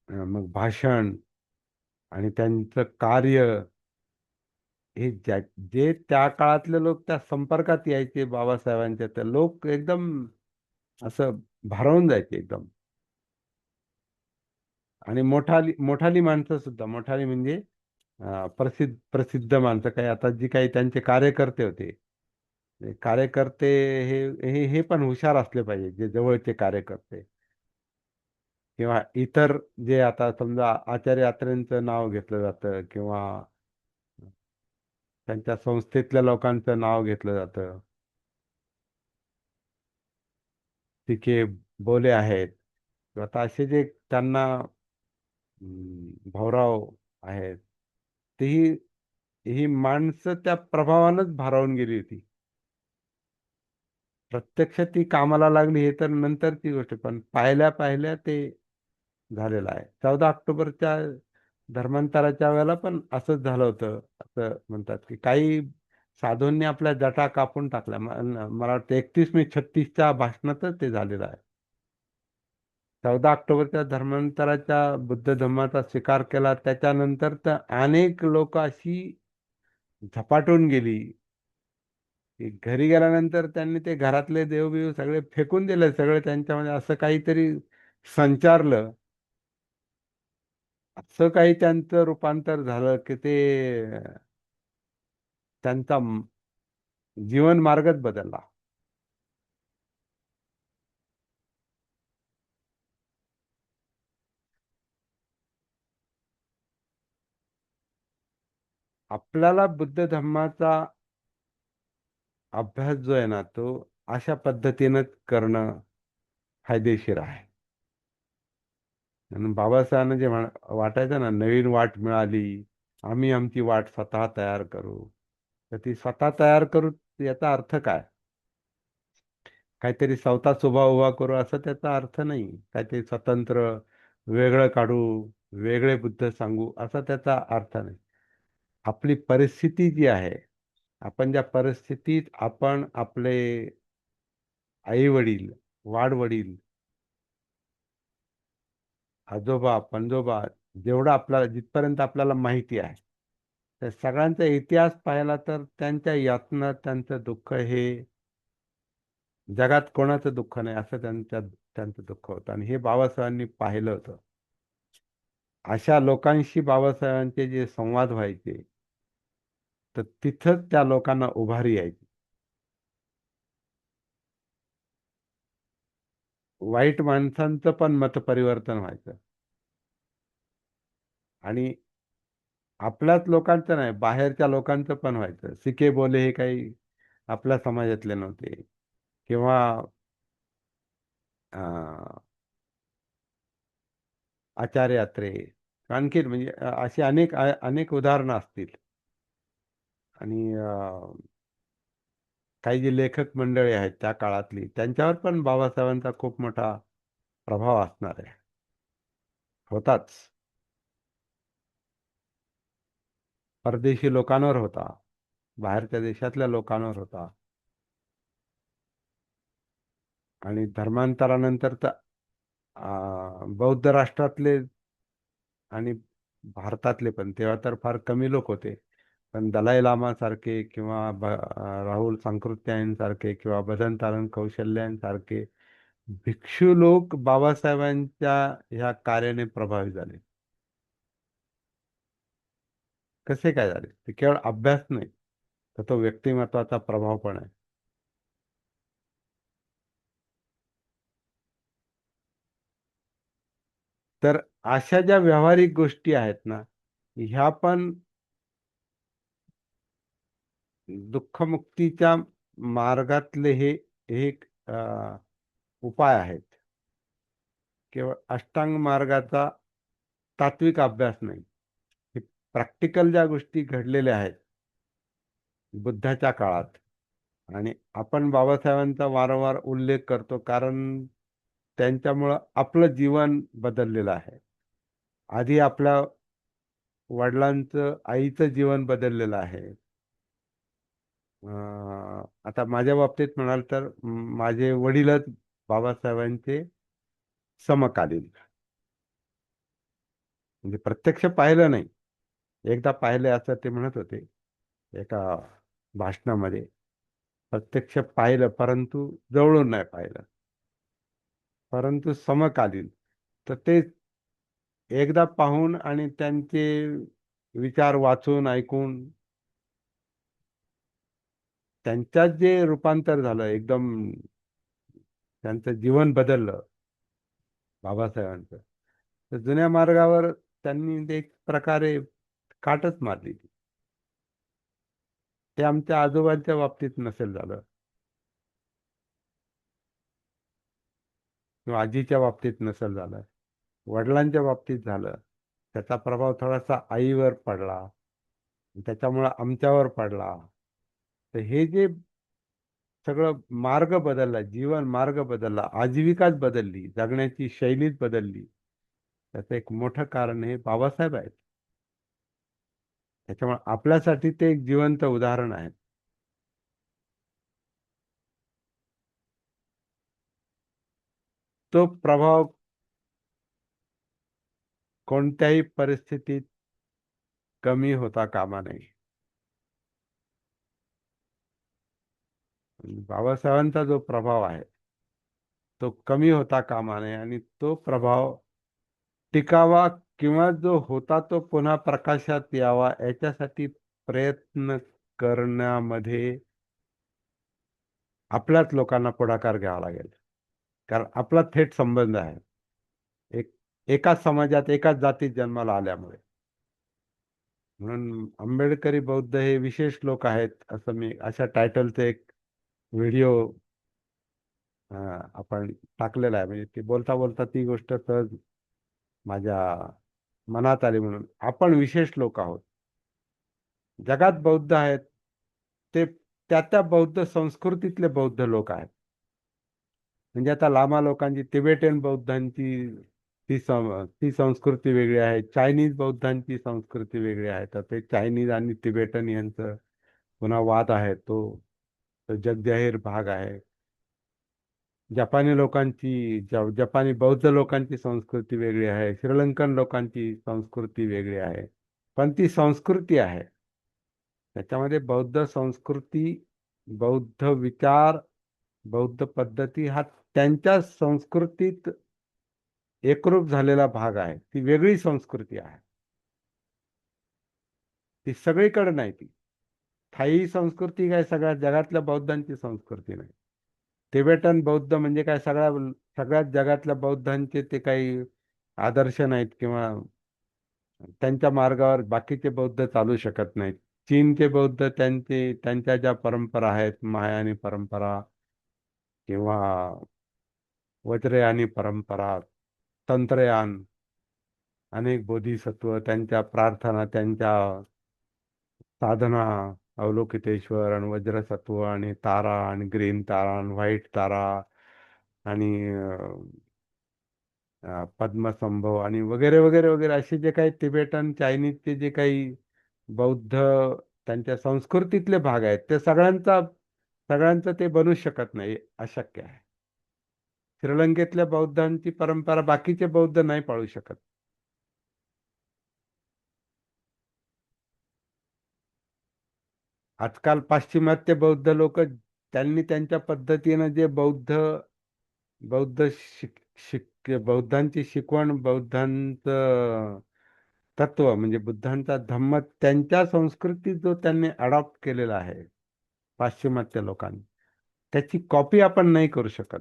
मग भाषण आणि त्यांचं कार्य, हे जे त्या काळातले लोक त्या संपर्कात यायचे बाबासाहेबांच्या, त्या लोक एकदम असं भारावून जायचे एकदम. आणि मोठाली मोठाली माणसं सुद्धा, मोठाली म्हणजे प्रसिद्ध प्रसिद्ध माणसं काही आता जी काही त्यांचे कार्यकर्ते होते, ते कार्यकर्ते हे हे हे पण हुशार असले पाहिजे, जे जवळचे कार्यकर्ते किंवा इतर जे आता समजा आचार्य यात्रेंचं नाव घेतलं जातं किंवा त्यांच्या संस्थेतल्या लोकांचं नाव घेतलं जातं. तिके बोले आहेत किंवा आता असे जे त्यांना भाऊराव आहेत, तेही ही माणसं त्या प्रभावानंच भारावून गेली होती. प्रत्यक्ष ती कामाला लागली हे तर नंतरची गोष्ट, पण पाहिल्या पाहिल्या ते झालेलं आहे. 14 ऑक्टोबरच्या धर्मांतराच्या वेळेला पण असंच झालं होतं असं म्हणतात, की काही साधूंनी आपल्या जटा कापून टाकल्या. मला वाटतं 31 मे 36च्या भाषणातच ते झालेलं आहे. 14 ऑक्टोबरच्या धर्मांतराच्या बुद्ध धम्माचा स्वीकार केला त्याच्यानंतर तर अनेक लोक अशी झपाटून गेली की घरी गेल्यानंतर त्यांनी ते घरातले देवबिव सगळे फेकून दिले. सगळे त्यांच्यामध्ये असं काहीतरी संचारलं, असं काही त्यांचं रूपांतर झालं की ते त्यांचा जीवन मार्गच बदलला. आपल्याला बुद्ध धम्माचा अभ्यास जो आहे ना, तो अशा पद्धतीनंच करणं फायदेशीर आहे. म्हणून बाबासाहेबांना जे वाटायचं ना, नवीन वाट मिळाली, आम्ही आमची वाट स्वतः तयार करू. तर ती स्वतः तयार करू याचा अर्थ काय? काहीतरी स्वतःच उभा करू असं त्याचा अर्थ नाही. काहीतरी स्वतंत्र वेगळं काढू, वेगळे बुद्ध सांगू असा त्याचा अर्थ नाही. आपली परिस्थिती जी आहे, आपण ज्या परिस्थितीत आपण आपले आई वडील, वाडवडील, आजोबा, पणजोबा जेवढं आपल्याला जिथपर्यंत आपल्याला माहिती आहे, त्या सगळ्यांचा इतिहास पाहिला तर त्यांच्या यातना, त्यांचं दुःख हे जगात कोणाचं दुःख नाही असं त्यांचं दुःख होतं आणि हे बाबासाहेबांनी पाहिलं होतं. अशा लोकांशी बाबासाहेबांचे जे संवाद व्हायचे, तर तिथंच त्या लोकांना उभारी यायची. वाईट माणसांचं पण मतपरिवर्तन व्हायचं आणि आपल्याच लोकांचं नाही, बाहेरच्या लोकांचं पण व्हायचं. सिके बोले हे काही आपल्या समाजातले नव्हते किंवा अं, आचार्य यात्रे, आणखी म्हणजे अशी अनेक उदाहरणं असतील. आणि काही जी लेखक मंडळी आहेत त्या काळातली, त्यांच्यावर पण बाबासाहेबांचा खूप मोठा प्रभाव असणार आहे, होताच. परदेशी लोकांवर होता, बाहेरच्या देशातल्या लोकांवर होता आणि धर्मांतरानंतर तर बौद्ध राष्ट्रातले आणि भारतातले पण तेव्हा तर फार कमी लोक होते. पण दलाई लामा सारखे किंवा राहुल सांकृत्यायन किंवा भजन तारण कौशल्यांसारखे भिक्षू लोक बाबासाहेबांच्या ह्या कार्याने प्रभावित झाले. कसे काय झाले? ते केवळ अभ्यास नाही, तर तो व्यक्तिमत्वाचा प्रभाव पण आहे. तर अशा ज्या व्यावहारिक गोष्टी आहेत ना, ह्या पण दुःखमुक्तीच्या मार्गातले हे एक उपाय आहेत. केवळ अष्टांग मार्गाचा तात्विक अभ्यास नाही. हे प्रॅक्टिकल ज्या गोष्टी घडलेल्या आहेत बुद्धाच्या काळात, आणि आपण बाबासाहेबांचा वारंवार उल्लेख करतो कारण त्यांच्यामुळं आपलं जीवन बदललेलं आहे. आधी आपल्या वडिलांचं, आईचं जीवन बदललेलं आहे. आता माझ्या बाबतीत म्हणाल तर माझे वडीलच बाबासाहेबांचे समकालीन, म्हणजे प्रत्यक्ष पाहिलं नाही, एकदा पाहिले असं ते म्हणत होते एका भाषणामध्ये. प्रत्यक्ष पाहिलं परंतु जवळून नाही पाहिलं, परंतु समकालीन. तर ते एकदा पाहून आणि त्यांचे विचार वाचून ऐकून त्यांच्यात जे रूपांतर झालं एकदम, त्यांचं जीवन बदललं बाबासाहेबांचं. तर जुन्या मार्गावर त्यांनी ते एक प्रकारे काटच मारली. ते आमच्या आजोबांच्या बाबतीत नसेल झालं किंवा आजीच्या बाबतीत नसेल झालं, वडिलांच्या बाबतीत झालं. त्याचा प्रभाव थोडासा आईवर पडला, त्याच्यामुळं आमच्यावर पडला. तर हे जे सगळं मार्ग बदलला, जीवन मार्ग बदलला, आजीविकाच बदलली, जगण्याची शैलीच बदलली, त्याचं एक मोठं कारण हे बाबासाहेब आहेत. त्याच्यामुळे आपल्यासाठी ते एक जिवंत उदाहरण आहे. तो प्रभाव कोणत्याही परिस्थितीत कमी होता कामा नये. बाबासाहेबांचा जो प्रभाव आहे तो कमी होता कामा नये आणि तो प्रभाव टिकावा किंवा जो होता तो पुन्हा प्रकाशात यावा याच्यासाठी प्रयत्न करण्यामध्ये आपल्याच लोकांना पुढाकार घ्यावा लागेल. कारण आपला थेट संबंध आहे एक एकाच समाजात एकाच जातीत जन्माला आल्यामुळे. म्हणून आंबेडकरी बौद्ध हे विशेष लोक आहेत असं मी अशा टायटलचे एक व्हिडिओ आपण टाकलेला आहे. म्हणजे ती बोलता बोलता ती गोष्ट सहज माझ्या मनात आली. म्हणून आपण विशेष लोक आहोत. जगात बौद्ध आहेत, ते त्या त्या बौद्ध संस्कृतीतले बौद्ध लोक आहेत. म्हणजे आता लामा लोकांची, तिबेटियन बौद्धांची ती संस्कृती वेगळी आहे. चायनीज बौद्धांची संस्कृती वेगळी आहे. तर ते चायनीज आणि तिबेटन यांचं पुन्हा वाद आहे, तो जगजाहीर भाग आहे. जपानी लोकांची जपानी बौद्ध लोकांची संस्कृती वेगळी आहे. श्रीलंकन लोकांची संस्कृती वेगळी आहे. पण ती संस्कृती आहे. त्याच्यामध्ये बौद्ध संस्कृती, बौद्ध विचार, बौद्ध पद्धती हा त्यांच्या संस्कृतीत एकरूप झालेला भाग आहे. ती वेगळी संस्कृती आहे. ती सगळीकडे नाही. ती थाई संस्कृती काय सगळ्या जगातल्या बौद्धांची संस्कृती नाही. तिबेटन बौद्ध म्हणजे काय सगळ्याच जगातल्या बौद्धांचे ते काही आदर्श नाहीत किंवा त्यांच्या मार्गावर बाकीचे बौद्ध चालू शकत नाहीत. चीनचे बौद्ध त्यांच्या ज्या परंपरा आहेत, महायानी परंपरा किंवा वज्रयानी परंपरा, तंत्रयान, अनेक बोधिसत्व, त्यांच्या प्रार्थना, त्यांच्या साधना, अवलोकितेश्वर आणि वज्रसत्व आणि तारा आणि ग्रीन तारा आणि व्हाईट तारा आणि पद्मसंभव आणि वगैरे वगैरे वगैरे असे जे काही तिबेटन चायनीजचे जे काही बौद्ध त्यांच्या संस्कृतीतले भाग आहेत, ते सगळ्यांचं ते बनू शकत नाही, अशक्य आहे. श्रीलंकेतल्या बौद्धांची परंपरा बाकीचे बौद्ध नाही पाळू शकत. आजकाल पाश्चिमात्य बौद्ध लोक त्यांनी त्यांच्या पद्धतीनं जे बौद्ध बौद्धांची शिकवण, बुद्धांचं तत्व म्हणजे बुद्धांचा धम्म त्यांच्या संस्कृतीत जो त्यांनी अडॉप्ट केलेला आहे पाश्चिमात्य लोकांनी, त्याची कॉपी आपण नाही करू शकत.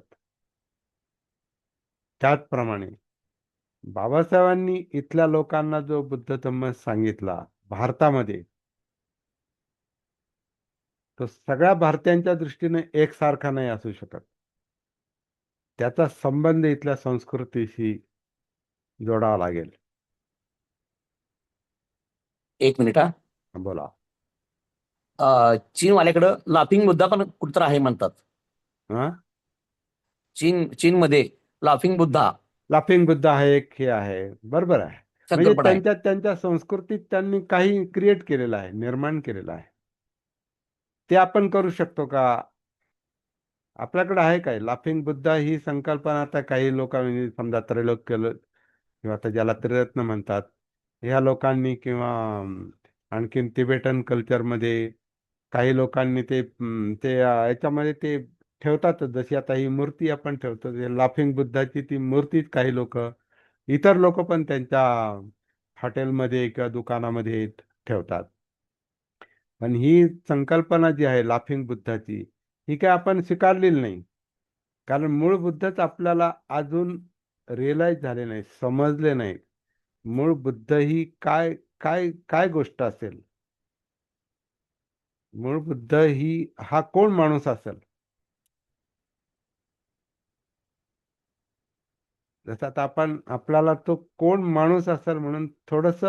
त्याचप्रमाणे बाबासाहेबांनी इथल्या लोकांना जो बुद्ध धम्म सांगितला भारतामध्ये, तो सगळ्या भारतीयांच्या दृष्टीने एकसारखा नाही असू शकत. त्याचा संबंध इथल्या संस्कृतीशी जोडावा लागेल. एक मिनिट हा. बोला. चीनवाल्याकडं लाफिंग बुद्धा पण कुठतर आहे म्हणतात. हा, चीनमध्ये लाफिंग बुद्धा, लाफिंग बुद्ध आहे, एक हे आहे, बरोबर आहे. म्हणजे संकल्पना आहे. त्यांच्या संस्कृतीत त्यांनी काही क्रिएट केलेलं आहे, निर्माण केलेलं आहे. ते आपण करू शकतो का? आपल्याकडे आहे काय? लाफिंग बुद्धा ही संकल्पना आता काही लोक म्हणजे समजा त्रैलोक्य किंवा आता ज्याला त्रिरत्न म्हणतात, ह्या लोकांनी किंवा आणखीन तिबेटन कल्चरमध्ये काही लोकांनी ते याच्यामध्ये ते ठेवतातच. जशी आता ही मूर्ती आपण ठेवतो, लाफिंग बुद्धाची ती मूर्तीच काही लोक, इतर लोक पण त्यांच्या हॉटेलमध्ये किंवा दुकानामध्ये ठेवतात. पण ही संकल्पना जी आहे लाफिंग बुद्धाची, ही काय आपण स्वीकारलेली नाही. कारण मूळ बुद्धच आपल्याला अजून रिअलाइज झाले नाही, समजले नाही. मूळ बुद्ध ही काय काय काय गोष्ट असेल? मूळ बुद्ध ही हा कोण माणूस असेल? जसं आता आपण आपल्याला तो कोण माणूस असेल म्हणून थोडस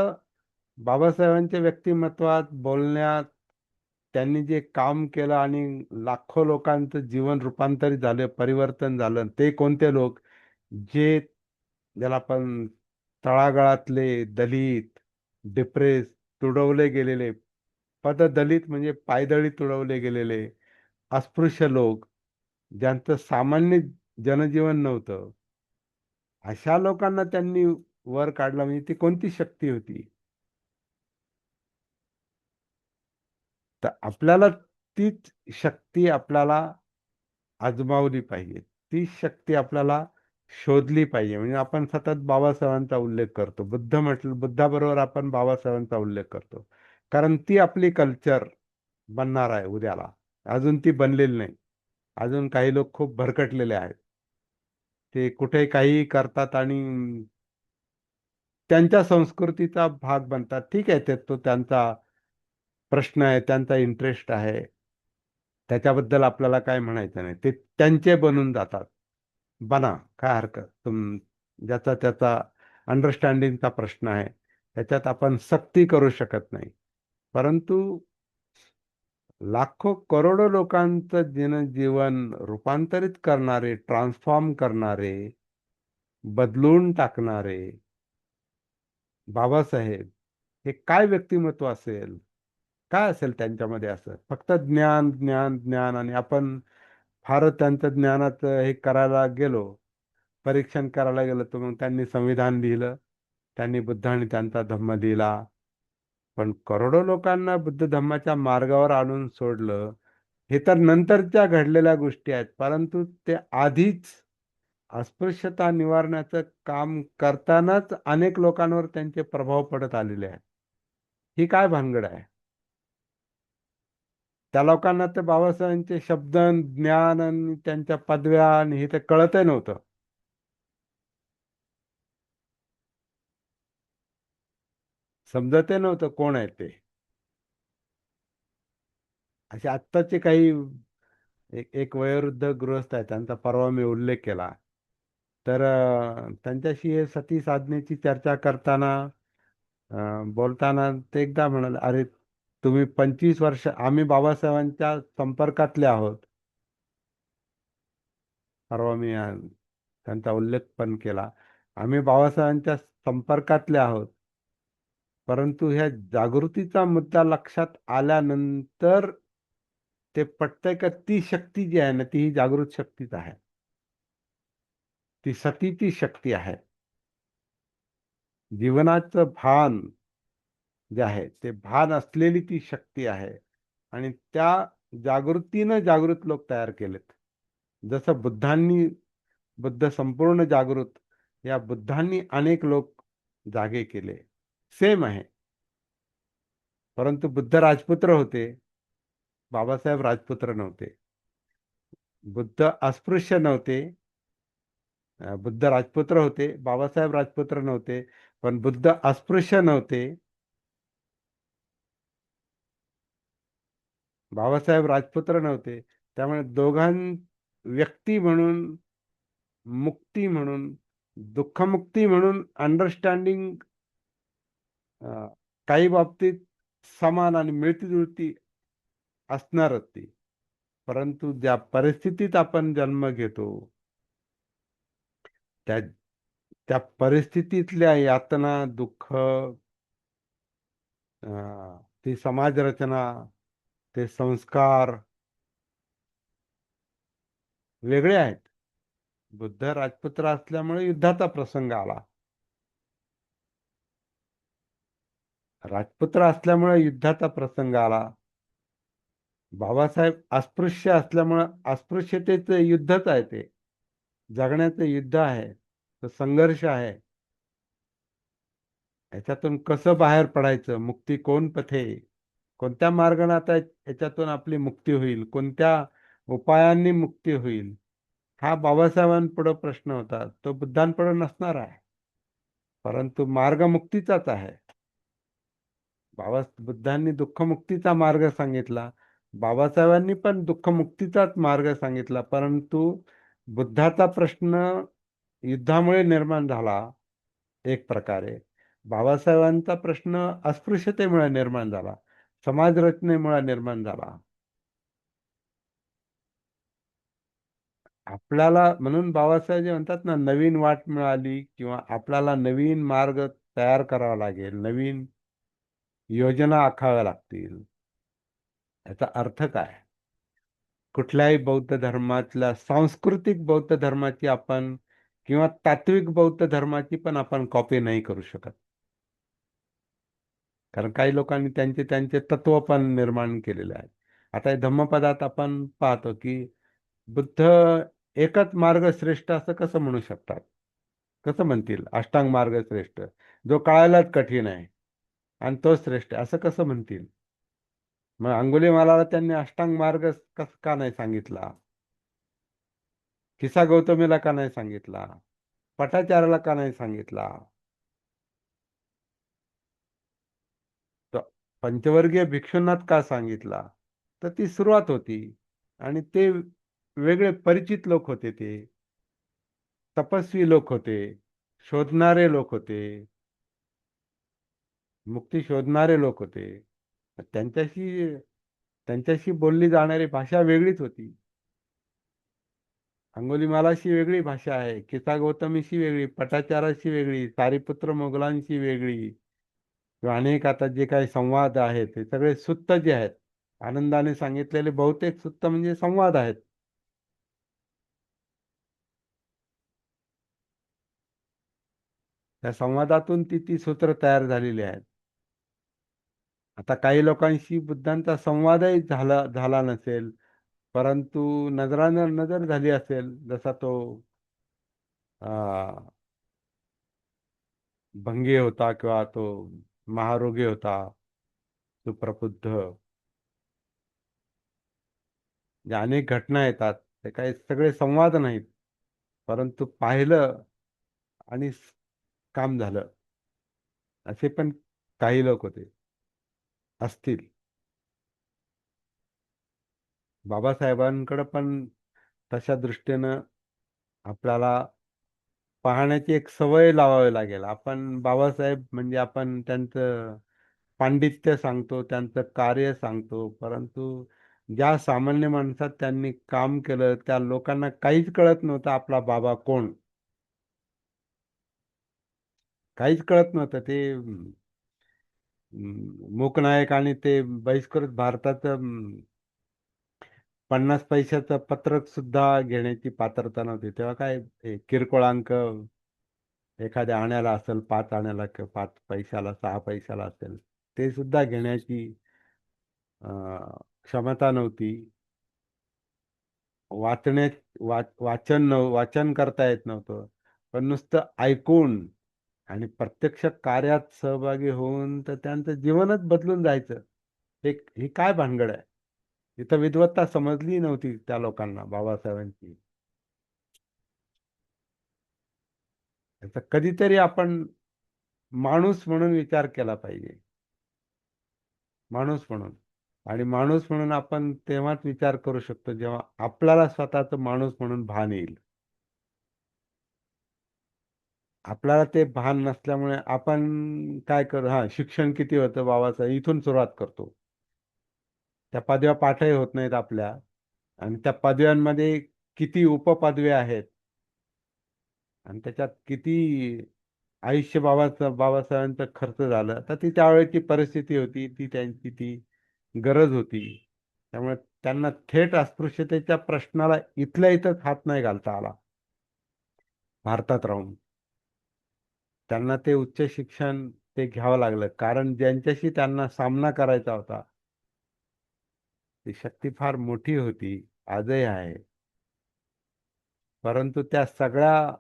बाबासाहेबांच्या व्यक्तिमत्वात, बोलण्यात, त्यांनी जे काम केलं आणि लाखो लोकांचं जीवन रूपांतरित झालं, परिवर्तन झालं, ते कोणते लोक? जे ज्याला आपण तळागाळातले दलित, डिप्रेस, तुडवले गेलेले, पददलित म्हणजे पायदळी तुडवले गेलेले अस्पृश्य लोक, ज्यांचं सामान्य जनजीवन नव्हतं, अशा लोकांना त्यांनी वर काढलं. म्हणजे ती कोणती शक्ती होती? तर आपल्याला तीच शक्ती आपल्याला आजमावली पाहिजे. ती शक्ती आपल्याला शोधली पाहिजे. म्हणजे आपण सतत बाबासाहेबांचा उल्लेख करतो. बुद्धाबरोबर आपण बाबासाहेबांचा उल्लेख करतो. कारण ती आपली कल्चर बनणार आहे उद्याला. अजून ती बनलेली नाही. अजून काही लोक खूप भरकटलेले आहेत. ते कुठे काही करतात आणि त्यांच्या संस्कृतीचा भाग बनतात. ठीक आहे, तो त्यांचा प्रश्न आहे, त्यांचा इंटरेस्ट आहे. त्याच्याबद्दल आपल्याला काय म्हणायचं नाही. ते त्यांचे बनून जातात. बना, काय हरकत. ज्याचा त्याचा अंडरस्टँडिंगचा प्रश्न आहे. त्याच्यात आपण सक्ती करू शकत नाही. परंतु लाखो करोडो लोकांचं जनजीवन रूपांतरित करणारे, ट्रान्सफॉर्म करणारे, बदलून टाकणारे बाबासाहेब हे काय व्यक्तिमत्व असेल? काय असेल त्यांच्यामध्ये? असं फक्त ज्ञान ज्ञान ज्ञान, आणि आपण फारच त्यांचं ज्ञानाचं हे करायला गेलो, परीक्षण करायला गेलो, तर मग त्यांनी संविधान लिहिलं, त्यांनी बुद्ध आणि त्यांचा धम्म लिहिला. पण करोडो लोकांना बुद्ध धम्माच्या मार्गावर आणून सोडलं, हे तर नंतरच्या घडलेल्या गोष्टी आहेत. परंतु ते आधीच अस्पृश्यता निवारण्याचं काम करतानाच अनेक लोकांवर त्यांचे प्रभाव पडत आलेले आहेत. ही काय भानगड आहे? त्या लोकांना तर बाबासाहेबांचे शब्द, ज्ञान आणि त्यांच्या पदव्या आणि हे ते कळतही नव्हतं. समजतही नव्हतं कोण आहे ते. असे आत्ताचे काही एक वयोवृद्ध गृहस्थ आहे, त्यांचा परवा मी उल्लेख केला. तर त्यांच्याशी हे सती साधनेची चर्चा करताना, बोलताना ते एकदा म्हणाले, अरे तुम्ही 25 वर्ष, आम्ही बाबासाहेबांच्या संपर्कातले आहोत. परवा मी त्यांचा उल्लेख पण केला. आम्ही बाबासाहेबांच्या संपर्कातले आहोत. परंतु ह्या जागृतीचा मुद्दा लक्षात आल्यानंतर ते पटतंय का ती शक्ती जी आहे ना, ती ही जागृत शक्तीच आहे. ती सतीची शक्ती आहे. जीवनाचं भान जे आहे, ते भान असलेली ती शक्ती आहे. आणि त्या जागृतीनं जागृत लोक तयार केलेत. जसं बुद्ध संपूर्ण जागृत, या बुद्धांनी अनेक लोक जागे केले. सेम आहे. परंतु बुद्ध राजपुत्र होते, बाबासाहेब राजपुत्र नव्हते. बुद्ध अस्पृश्य नव्हते, बुद्ध राजपुत्र होते, बाबासाहेब राजपुत्र नव्हते. पण बुद्ध अस्पृश्य नव्हते, बाबासाहेब राजपुत्र नव्हते. त्यामुळे दोघां व्यक्ती म्हणून, मुक्ती म्हणून, दुःखमुक्ती म्हणून अंडरस्टँडिंग काही बाबतीत समान आणि मिळती जुळती असणारच ती. परंतु ज्या परिस्थितीत आपण जन्म घेतो, त्या त्या परिस्थितीतल्या यातना, दुःख, ती समाज रचना, ते संस्कार वेगळे आहेत. बुद्ध राजपुत्र असल्यामुळे युद्धाचा प्रसंग आला. राजपुत्र असल्यामुळे युद्धाचा प्रसंग आला. बाबासाहेब अस्पृश्य असल्यामुळं अस्पृश्यतेचं युद्धच आहे ते. जगण्याचं युद्ध आहे, तो संघर्ष आहे. याच्यातून कसं बाहेर पडायचं, मुक्ती कोण पथे, कोणत्या मार्गाने आता याच्यातून आपली मुक्ती होईल, कोणत्या उपायांनी मुक्ती होईल, हा बाबासाहेबांपुढे प्रश्न होता. तो बुद्धांपुढे नसणार आहे, परंतु मार्ग मुक्तीचाच आहे. बुद्धांनी दुःखमुक्तीचा मार्ग सांगितला, बाबासाहेबांनी पण दुःखमुक्तीचाच मार्ग सांगितला. परंतु बुद्धाचा प्रश्न युद्धामुळे निर्माण झाला एक प्रकारे, बाबासाहेबांचा प्रश्न अस्पृश्यतेमुळे निर्माण झाला, समाज रचनेमुळे निर्माण झाला. आपल्याला म्हणून बाबासाहेब जे म्हणतात ना, नवीन वाट मिळाली किंवा आपल्याला नवीन मार्ग तयार करावा लागेल, नवीन योजना आखाव्या लागतील. याचा अर्थ काय? कुठल्याही बौद्ध धर्मातल्या, सांस्कृतिक बौद्ध धर्माची आपण किंवा तात्विक बौद्ध धर्माची पण आपण कॉपी नाही करू शकत. कारण काही लोकांनी त्यांचे त्यांचे तत्व पण निर्माण केलेले आहे. आता हे धम्मपदात आपण पाहतो की बुद्ध एकच मार्ग श्रेष्ठ असं कसं म्हणू शकतात? कसं म्हणतील अष्टांग मार्ग श्रेष्ठ, जो कळायलाच कठीण आहे आणि तो श्रेष्ठ असं कसं म्हणतील? मग अंगुलीमालाला त्यांनी अष्टांग मार्ग कस का नाही सांगितला? किसा गौतमीला का नाही सांगितला? पटाचाराला का नाही सांगितला? तो पंचवर्गीय भिक्षुनात का सांगितला? तर ती सुरुवात होती आणि ते वेगळे परिचित लोक होते, ते तपस्वी लोक होते, शोधणारे लोक होते, मुक्ती शोधणारे लोक होते. त्यांच्याशी त्यांच्याशी बोलली जाणारी भाषा वेगळीच होती. अंगुलीमालाशी वेगळी भाषा आहे, किसा गौतमीशी वेगळी, पटाचाराशी वेगळी, सारीपुत्र मोगलांशी वेगळी, किंवा अनेक आता जे काही संवाद आहेत ते सगळे सुत्त जे आहेत, आनंदाने सांगितलेले बहुतेक सुत्त म्हणजे संवाद आहेत. त्या संवादातून ती सूत्र तयार झालेली आहेत. आता काही लोकांशी बुद्धांचा संवादही झाला नसेल, परंतु नजरानर नजर झाली असेल, जसा तो आ, भंगी होता किंवा तो महारोगी होता, सुप्रबुद्ध. ज्या अनेक घटना येतात, ते काही सगळे संवाद नाहीत, परंतु पाहिलं आणि काम झालं, असे पण काही लोक होते, असतील. बाबासाहेबांकडे पण तशा दृष्टीनं आपल्याला पाहण्याची एक सवय लावावी लागेल. आपण बाबासाहेब म्हणजे आपण त्यांचं पांडित्य सांगतो, त्यांचं कार्य सांगतो, परंतु ज्या सामान्य माणसात त्यांनी काम केलं त्या लोकांना काहीच कळत नव्हतं आपला बाबा कोण. काहीच कळत नव्हतं. ते मूकनायक आणि ते बहिष्कृत भारताचं 50 पैशाचं पत्रक सुद्धा घेण्याची पात्रता नव्हती. तेव्हा काय किरकोळ अंक एखाद्या आण्याला असेल, 5 आण्याला किंवा 5 पैशाला, 6 पैशाला असेल, ते सुद्धा घेण्याची क्षमता नव्हती. वाचण्यात वाचन करता येत नव्हतं. पण नुसतं ऐकून आणि प्रत्यक्ष कार्यात सहभागी होऊन तर त्यांचं जीवनच बदलून जायचं. ही काय भानगड आहे? इथं विद्वत्ता समजली नव्हती त्या लोकांना बाबासाहेबांची. याचा कधीतरी आपण माणूस म्हणून विचार केला पाहिजे. माणूस म्हणून. आणि माणूस म्हणून आपण तेव्हाच विचार करू शकतो जेव्हा आपल्याला स्वतःच माणूस म्हणून भान येईल. आपल्याला ते भान नसल्यामुळे आपण काय करू, शिक्षण किती होतं बाबाचं, इथून सुरुवात करतो. त्या पदव्या पाठही होत नाहीत आपल्या, आणि त्या पदव्यांमध्ये किती उपपदव्या आहेत आणि त्याच्यात किती आयुष्य बाबासाहेबांचा खर्च झालं. तर ती त्यावेळेची परिस्थिती होती, ती त्यांची ती गरज होती. त्यामुळे त्यांना थेट अस्पृश्यतेच्या प्रश्नाला इथल्या इथंच हात नाही घालता आला भारतात राहून. त्यांना ते उच्च शिक्षण ते घ्यावं लागलं, कारण ज्यांच्याशी त्यांना सामना करायचा होता ती शक्ती फार मोठी होती, आजही आहे. परंतु त्या सगळ्या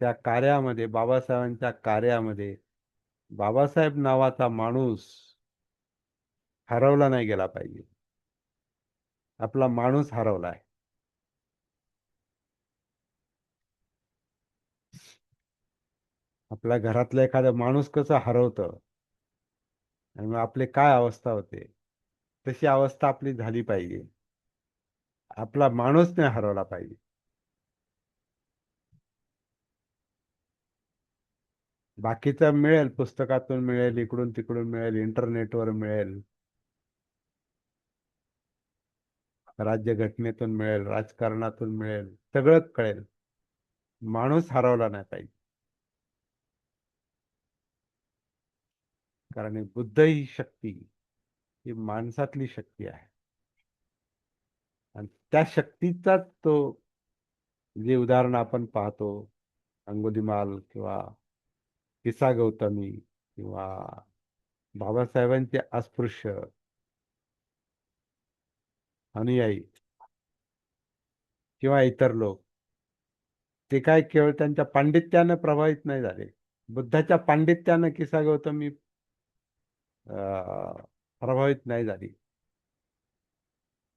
त्या कार्यामध्ये, बाबासाहेबांच्या कार्यामध्ये बाबासाहेब नावाचा माणूस हरवला नाही गेला पाहिजे. आपला माणूस हरवलाय. आपल्या घरातला एखादा माणूस कसं हरवतं आणि मग आपली काय अवस्था होते, तशी अवस्था आपली झाली पाहिजे. आपला माणूस नाही हरवला पाहिजे. बाकीचं मिळेल, पुस्तकातून मिळेल, इकडून तिकडून मिळेल, इंटरनेटवर मिळेल, राज्यघटनेतून मिळेल, राजकारणातून मिळेल, सगळंच कळेल. माणूस हरवला नाही पाहिजे. कारण ही बुद्ध ही शक्ती ही माणसातली शक्ती आहे. आणि त्या शक्तीचाच तो, जे उदाहरण आपण पाहतो, अंगुलीमाल किंवा किसा गौतमी किंवा बाबासाहेबांचे अस्पृश्य अनुयायी किंवा इतर लोक, ते काय केवळ त्यांच्या पांडित्यानं प्रभावित नाही झाले. बुद्धाच्या पांडित्यानं किसा गौतमी प्रभावित नाही झाली.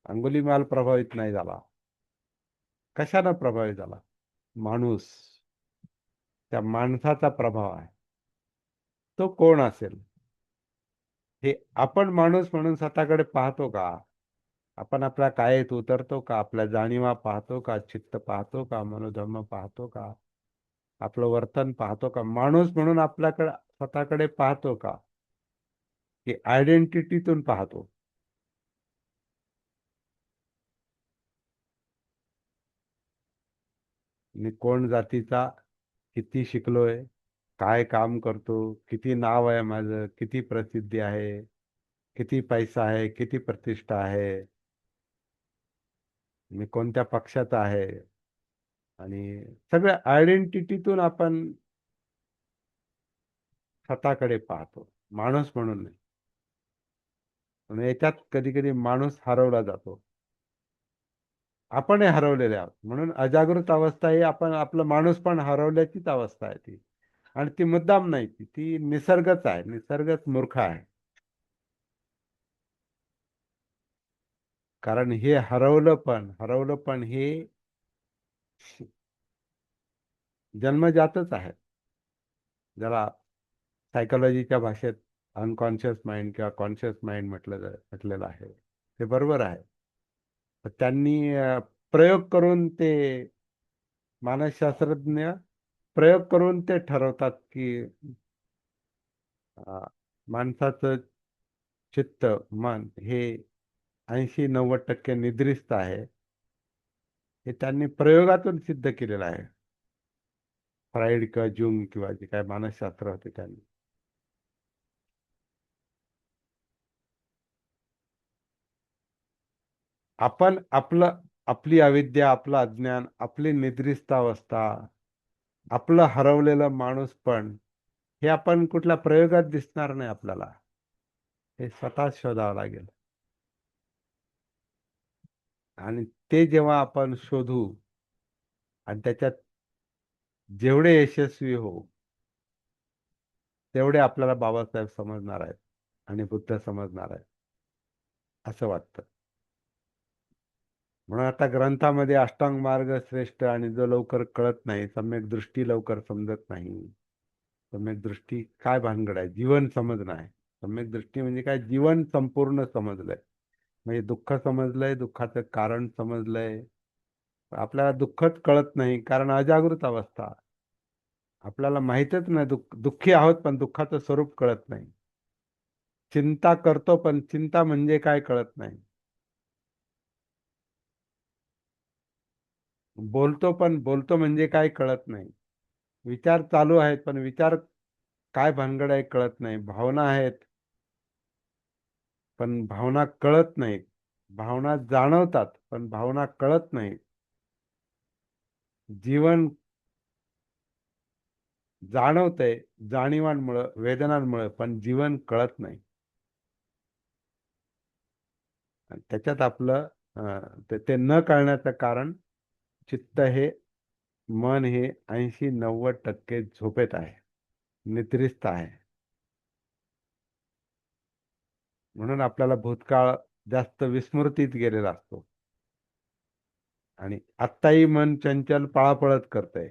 अंगुलीमाल प्रभावित नाही झाला. कशानं प्रभावित झाला? माणूस. त्या माणसाचा प्रभाव आहे. तो कोण असेल? हे आपण माणूस म्हणून स्वतःकडे पाहतो का? आपण आपल्या कायेत उतरतो का? आपल्या जाणीवा पाहतो का? चित्त पाहतो का? मनोधर्म पाहतो का? आपलं वर्तन पाहतो का? माणूस म्हणून आपल्याकडे स्वतःकडे पाहतो का? की आयडेंटिटीतून पाहतो? मी कोण जातीचा, किती शिकलोय, काय काम करतो, किती नाव आहे माझं, किती प्रसिद्धी आहे, किती पैसा आहे, किती प्रतिष्ठा आहे, मी कोणत्या पक्षाचा आहे, आणि सगळ्या आयडेंटिटीतून आपण स्वतःकडे पाहतो, माणूस म्हणून नाही. म्हणून याच्यात कधी कधी माणूस हरवला जातो. आपणही हरवलेले आहोत. म्हणून अजागृत अवस्था ही आपण आपलं माणूस पण हरवल्याचीच अवस्था आहे ती. आणि ती मुद्दाम नाही, ती निसर्गच आहे. निसर्गच मूर्ख आहे. कारण हे हरवलं पण हे जन्मजातच आहे. ज्याला सायकोलॉजीच्या भाषेत अनकॉन्शियस माइंड किंवा कॉन्शियस माइंड म्हटलेलं आहे, ते बरोबर आहे. तर त्यांनी प्रयोग करून ते, मानसशास्त्रज्ञ प्रयोग करून ते ठरवतात की माणसाचं चित्त, मन हे 80-90% निद्रिस्त आहे. हे त्यांनी प्रयोगातून सिद्ध केलेलं आहे. फ्राईड किंवा जुंग किंवा जे काय मानसशास्त्र होते त्यांनी. आपली अविद्या, आपलं अज्ञान, आपली निद्रिस्त अवस्था, आपलं हरवलेलं माणूस पण, हे आपण कुठल्या प्रयोगात दिसणार नाही आपल्याला. हे स्वतः शोधावं लागेल. आणि ते जेव्हा आपण शोधू आणि त्याच्यात जेवढे यशस्वी होऊ, तेवढे आपल्याला बाबासाहेब समजणार आहेत आणि बुद्ध समजणार आहेत, असं वाटतं. म्हणून आता ग्रंथामध्ये अष्टांग मार्ग श्रेष्ठ, आणि जो लवकर कळत नाही, सम्यक दृष्टी लवकर समजत नाही. सम्यक दृष्टी काय भानगड आहे? जीवन समजणं आहे. सम्यक दृष्टी म्हणजे काय? जीवन संपूर्ण समजलंय. म्हणजे दुःख समजलंय, दुःखाचं कारण समजलंय. आपल्याला दुःखच कळत नाही, कारण अजागृत अवस्था. आपल्याला माहितच नाही, दुःखी आहोत पण दुःखाचं स्वरूप कळत नाही. चिंता करतो पण चिंता म्हणजे काय कळत नाही. बोलतो पण बोलतो म्हणजे काय कळत नाही. विचार चालू आहेत पण विचार काय भानगड आहे कळत नाही. भावना आहेत पण भावना कळत नाहीत. भावना जाणवतात पण भावना कळत नाहीत. जीवन जाणवतंय जाणीवांमुळं, वेदनांमुळं, पण जीवन कळत नाही. आणि त्याच्यात आपलं ते न कळण्याचं कारण, चित्त हे, मन हे 80-90% झोपेत आहे, निद्रिस्त आहे. म्हणून आपल्याला भूतकाळ जास्त विस्मृतीत गेलेला असतो आणि आत्ताही मन चंचल पळापळत करतंय.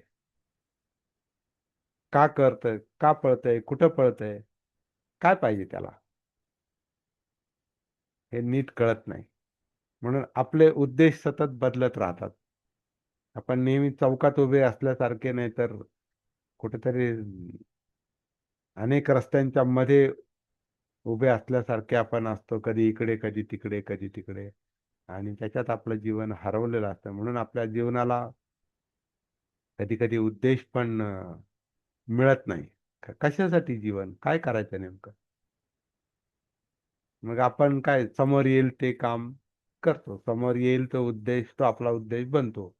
का करतंय, का पळतंय, कुठं पळतंय, काय पाहिजे त्याला, हे नीट कळत नाही. म्हणून आपले उद्देश सतत बदलत राहतात. आपण नेहमी चौकात उभे असल्यासारखे नाही तर कुठेतरी अनेक रस्त्यांच्या मध्ये उभे असल्यासारखे आपण असतो, कधी इकडे कधी तिकडे कधी तिकडे, आणि त्याच्यात आपलं जीवन हरवलेलं असतं. म्हणून आपल्या जीवनाला कधी कधी उद्देश पण मिळत नाही. कशासाठी जीवन, काय करायचं नेमकं? मग आपण काय, समोर येईल ते काम करतो, समोर येईल तो उद्देश, तो आपला उद्देश बनतो.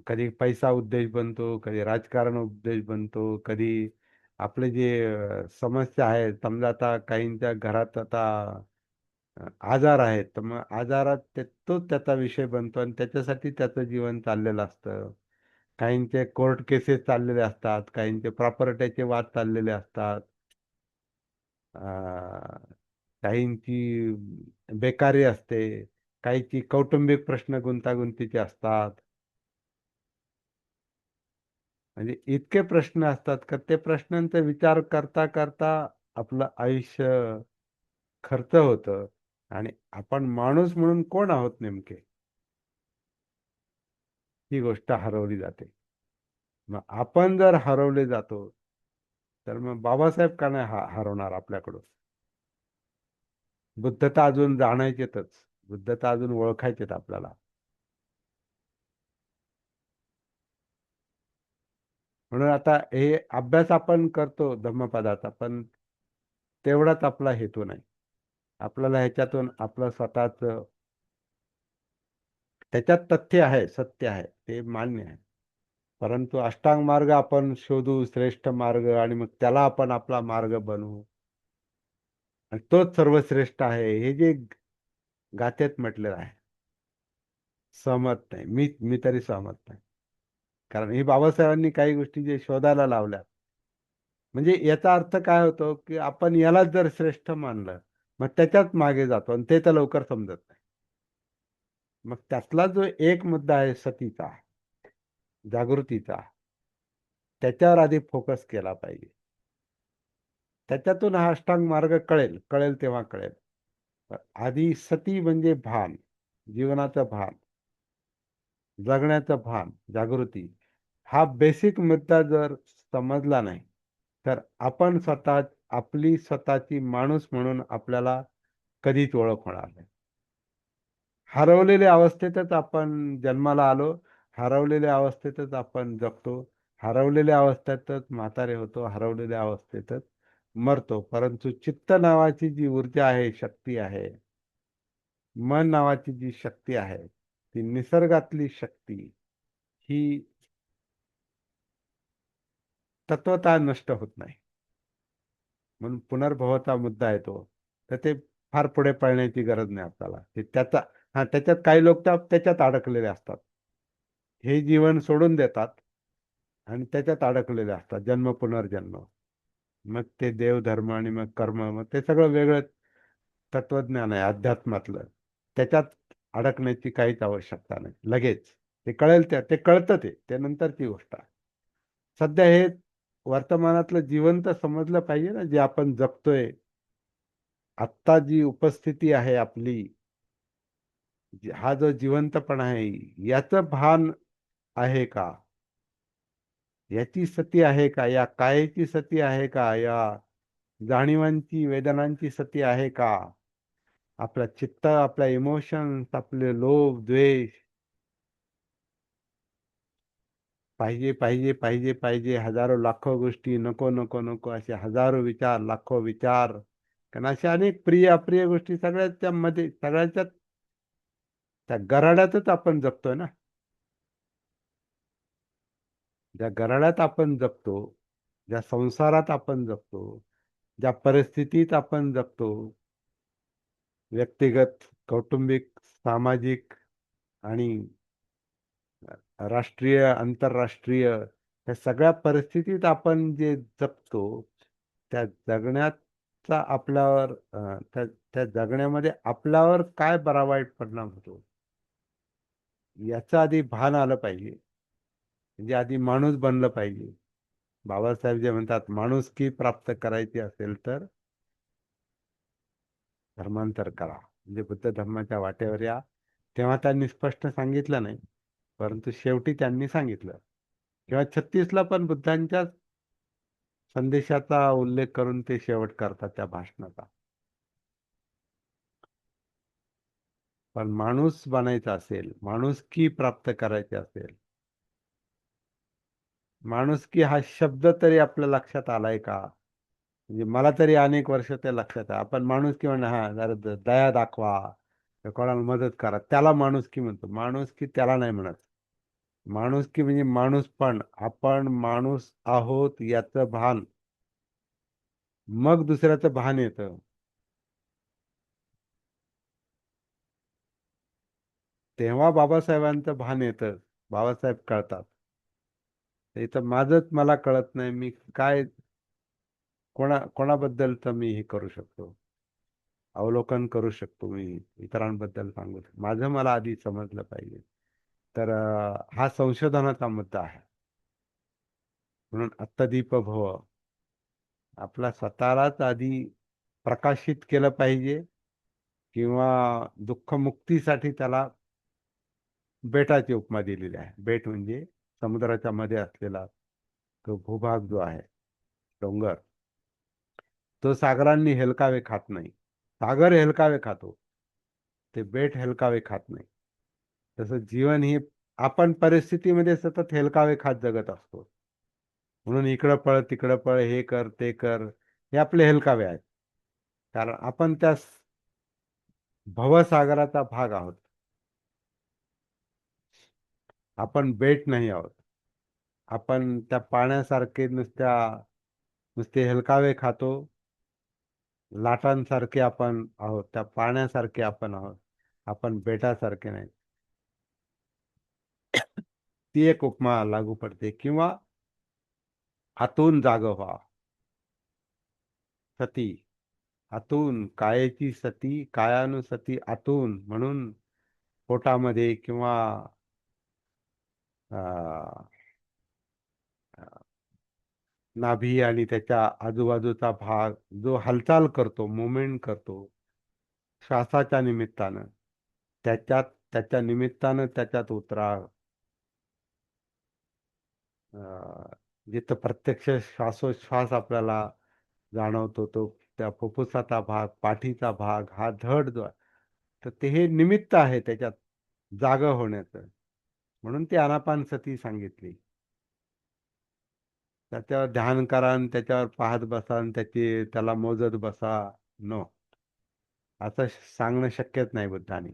कधी पैसा उद्देश बनतो, कधी राजकारण उद्देश बनतो, कधी आपले जे समस्या आहेत. समजा आता काहींच्या घरात आता आजार आहेत, तर मग आजारात तोच त्याचा विषय बनतो आणि त्याच्यासाठी त्याचं जीवन चाललेलं असतं. काहींचे कोर्ट केसेस चाललेले असतात, काहींचे प्रॉपर्टीचे वाद चाललेले असतात, काहींची बेकारी असते, काहींची कौटुंबिक प्रश्न गुंतागुंतीचे असतात. म्हणजे इतके प्रश्न असतात का ते प्रश्नांचा विचार करता करता आपलं आयुष्य खर्च होतं आणि आपण माणूस म्हणून कोण आहोत नेमके, ही गोष्ट हरवली जाते. मग आपण जर हरवले जातो तर मग बाबासाहेब का नाही हरवणार आपल्याकडून? बुद्धता अजून जाणायचेतच, बुद्धता अजून ओळखायचेत आपल्याला. म्हणून आता हे अभ्यास आपण करतो धम्मपदाचा, पण तेवढाच आपला हेतू नाही. आपल्याला ह्याच्यातून आपलं स्वतःच, त्याच्यात तथ्य आहे, सत्य आहे, ते मान्य आहे. परंतु अष्टांग मार्ग आपण शोधू, श्रेष्ठ मार्ग, आणि मग त्याला आपण आपला मार्ग बनवू आणि तोच सर्वश्रेष्ठ आहे, हे जे गाथेत म्हटलेलं आहे. सहमत नाही, मी तरी सहमत नाही. कारण ही बाबासाहेबांनी काही गोष्टी जे शोधायला लावल्या, म्हणजे याचा अर्थ काय होतो की आपण यालाच जर श्रेष्ठ मानलं, मग त्याच्याच मागे जातो आणि ते तर लवकर समजत नाही. मग त्यातला जो एक मुद्दा आहे सतीचा, जागृतीचा, त्याच्यावर आधी फोकस केला पाहिजे. त्याच्यातून हा अष्टांग मार्ग कळेल, कळेल तेव्हा कळेल. पण आधी सती म्हणजे भान, जीवनाचं भान, जगण्याचं भान, जागृती, हा बेसिक मुद्दा जर समजला नाही तर आपण स्वतः, आपली स्वतःची माणूस म्हणून आपल्याला कधीच ओळख होणार नाही. हरवलेल्या अवस्थेतच आपण जन्माला आलो, हरवलेल्या अवस्थेतच आपण जगतो, हरवलेल्या अवस्थेतच म्हातारे होतो, हरवलेल्या अवस्थेतच मरतो. परंतु चित्त नावाची जी ऊर्जा आहे, शक्ती आहे, मन नावाची जी शक्ती आहे, ती निसर्गातली शक्ती, ही तत्वतः नष्ट होत नाही. म्हणून पुनर्भवाचा मुद्दा येतो. तर ते फार पुढे पळण्याची गरज नाही आपल्याला. ते त्याचा, हा, त्याच्यात काही लोक तर त्याच्यात अडकलेले असतात, हे जीवन सोडून देतात आणि त्याच्यात अडकलेले असतात, जन्म पुनर्जन्म. मग ते देवधर्म आणि मग कर्म, मग ते सगळं वेगळं तत्वज्ञान आहे अध्यात्मातलं. त्याच्यात अडकण्याची काहीच आवश्यकता नाही. लगेच ते कळेल, ते कळतं, ते नंतरची गोष्ट आहे. सध्या हे वर्तमानातलं जीवन तर समजलं पाहिजे ना, जे आपण जगतोय. आत्ता जी उपस्थिती आहे आपली, हा जो जिवंतपणा आहे, याचं भान आहे का? याची सती आहे का? या कायेची सती आहे का? या जाणीवांची, वेदनांची सती आहे का? आपला चित्त, आपल्या इमोशन्स, आपले लोभ, द्वेष, पाहिजे पाहिजे पाहिजे पाहिजे, हजारो लाखो गोष्टी, नको नको नको, असे हजारो विचार, लाखो विचार, कारण अशा अनेक प्रिय अप्रिय गोष्टी सगळ्याच्या मध्ये, सगळ्याच्या त्या गराड्यातच आपण जगतोय ना. ज्या गराड्यात आपण जगतो, ज्या संसारात आपण जगतो, ज्या परिस्थितीत आपण जगतो, व्यक्तिगत, कौटुंबिक, सामाजिक आणि राष्ट्रीय, आंतरराष्ट्रीय, त्या सगळ्या परिस्थितीत आपण जे जगतो त्या जगण्याचा आपल्यावर त्या त्या जगण्यामध्ये आपल्यावर काय बरा वाईट परिणाम होतो याचं आधी भान आलं पाहिजे. म्हणजे आधी माणूस बनलं पाहिजे. बाबासाहेब जे म्हणतात माणुसकी प्राप्त करायची असेल तर धर्मांतर करा, म्हणजे बुद्ध धर्माच्या वाटेवर या. तेव्हा त्यांनी स्पष्ट सांगितलं नाही, परंतु शेवटी त्यांनी सांगितलं. किंवा 36ला पण बुद्धांच्या संदेशाचा उल्लेख करून ते शेवट करतात त्या भाषणाचा. पण माणूस बनायचा असेल, माणुसकी प्राप्त करायची असेल, माणुसकी हा शब्द तरी आपल्या लक्षात आलाय का? म्हणजे मला तरी अनेक वर्ष ते लक्षात आहे. आपण माणुसकी म्हणा, हा जरा दया दाखवा, कोणाला मदत करा, त्याला माणुसकी म्हणतो. माणुसकी त्याला नाही म्हणत. माणुसकी म्हणजे माणूसपण, आपण माणूस आहोत याचं भान, मग दुसऱ्याचं भान येतं. तेव्हा बाबासाहेबांचं भान येतं, बाबासाहेब कळतात. इथं माझंच मला कळत नाही, मी काय कोणाबद्दलच मी हे करू शकतो, अवलोकन करू शकतो, मी इतरांबद्दल सांगू शकतो. माझं मला आधी समजलं पाहिजे. तर हा संशोधनाचा मुद्दा आहे. म्हणून अत्तदीप भव, आपला स्वतःलाच आधी प्रकाशित केलं पाहिजे. किंवा दुःखमुक्तीसाठी त्याला बेटाची उपमा दिलेली आहे. बेट म्हणजे समुद्राच्या मध्ये असलेला तो भूभाग जो आहे, डोंगर, तो सागरांनी हेलकावे खात नाही. सागर हेलकावे खातो, ते बेट हेलकावे खात नाही. तसं जीवन ही आपण परिस्थितीमध्ये सतत हेलकावे खात जगत असतो. म्हणून इकडं पळ तिकडं पळ, हे कर ते कर, हे आपले हेलकावे आहेत. कारण आपण त्या भवसागराचा भाग आहोत, आपण बेट नाही आहोत. आपण त्या पाण्यासारखे नुसते हेलकावे खातो, लाटांसारखे आपण आहोत, त्या पाण्यासारखे आपण आहोत, आपण बेटासारखे नाही. ती एक उपमा लागू पडते. किंवा आतून जाग व्हा, सती, आतून कायेची सती, कायानुसती आतून, म्हणून पोटामध्ये किंवा अं, नाभी आणि त्याच्या आजूबाजूचा भाग जो हालचाल करतो, मुवमेंट करतो श्वासाच्या निमित्तानं, त्याच्या निमित्तानं त्याच्यात उतरा. जिथं प्रत्यक्ष श्वासोच्छ्वास आपल्याला जाणवतो, तो त्या फुफ्फुसाचा भाग, पाठीचा भाग, हा धड जो आहे, तर ते हे निमित्त आहे त्याच्यात जागा होण्याचं. म्हणून ती आनापानसती सांगितली. त्याच्यावर ध्यान करा आणि त्याच्यावर पाहत बसा आणि त्याला मोजत बसा, नो, असं सांगणं शक्यच नाही बुद्धाने.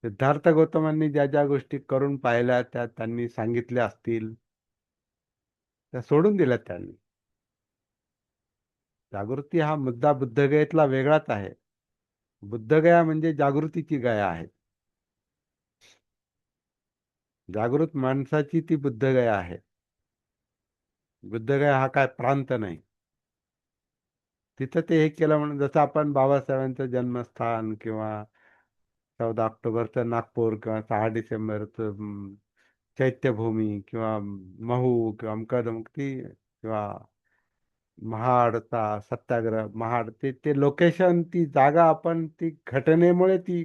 सिद्धार्थ गौतमांनी ज्या ज्या गोष्टी करून पाहिल्या त्या त्यांनी सांगितल्या असतील, त्या सोडून दिल्यात त्यांनी. जागृती हा मुद्दा बुद्धगयेतला वेगळाच आहे. बुद्धगया म्हणजे जागृतीची गया आहे. जागृत माणसाची ती बुद्धगया आहे. बुद्धगया हा काय प्रांत नाही. तिथं ते हे केलं म्हणून, जसं आपण बाबासाहेबांचं जन्मस्थान किंवा 14 ऑक्टोबरचं नागपूर किंवा 6 डिसेंबरचं चैत्यभूमी किंवा महू किंवा अमकदमक, किंवा महाडचा सत्याग्रह, महाड, ते लोकेशन, ती जागा, आपण ती घटनेमुळे ती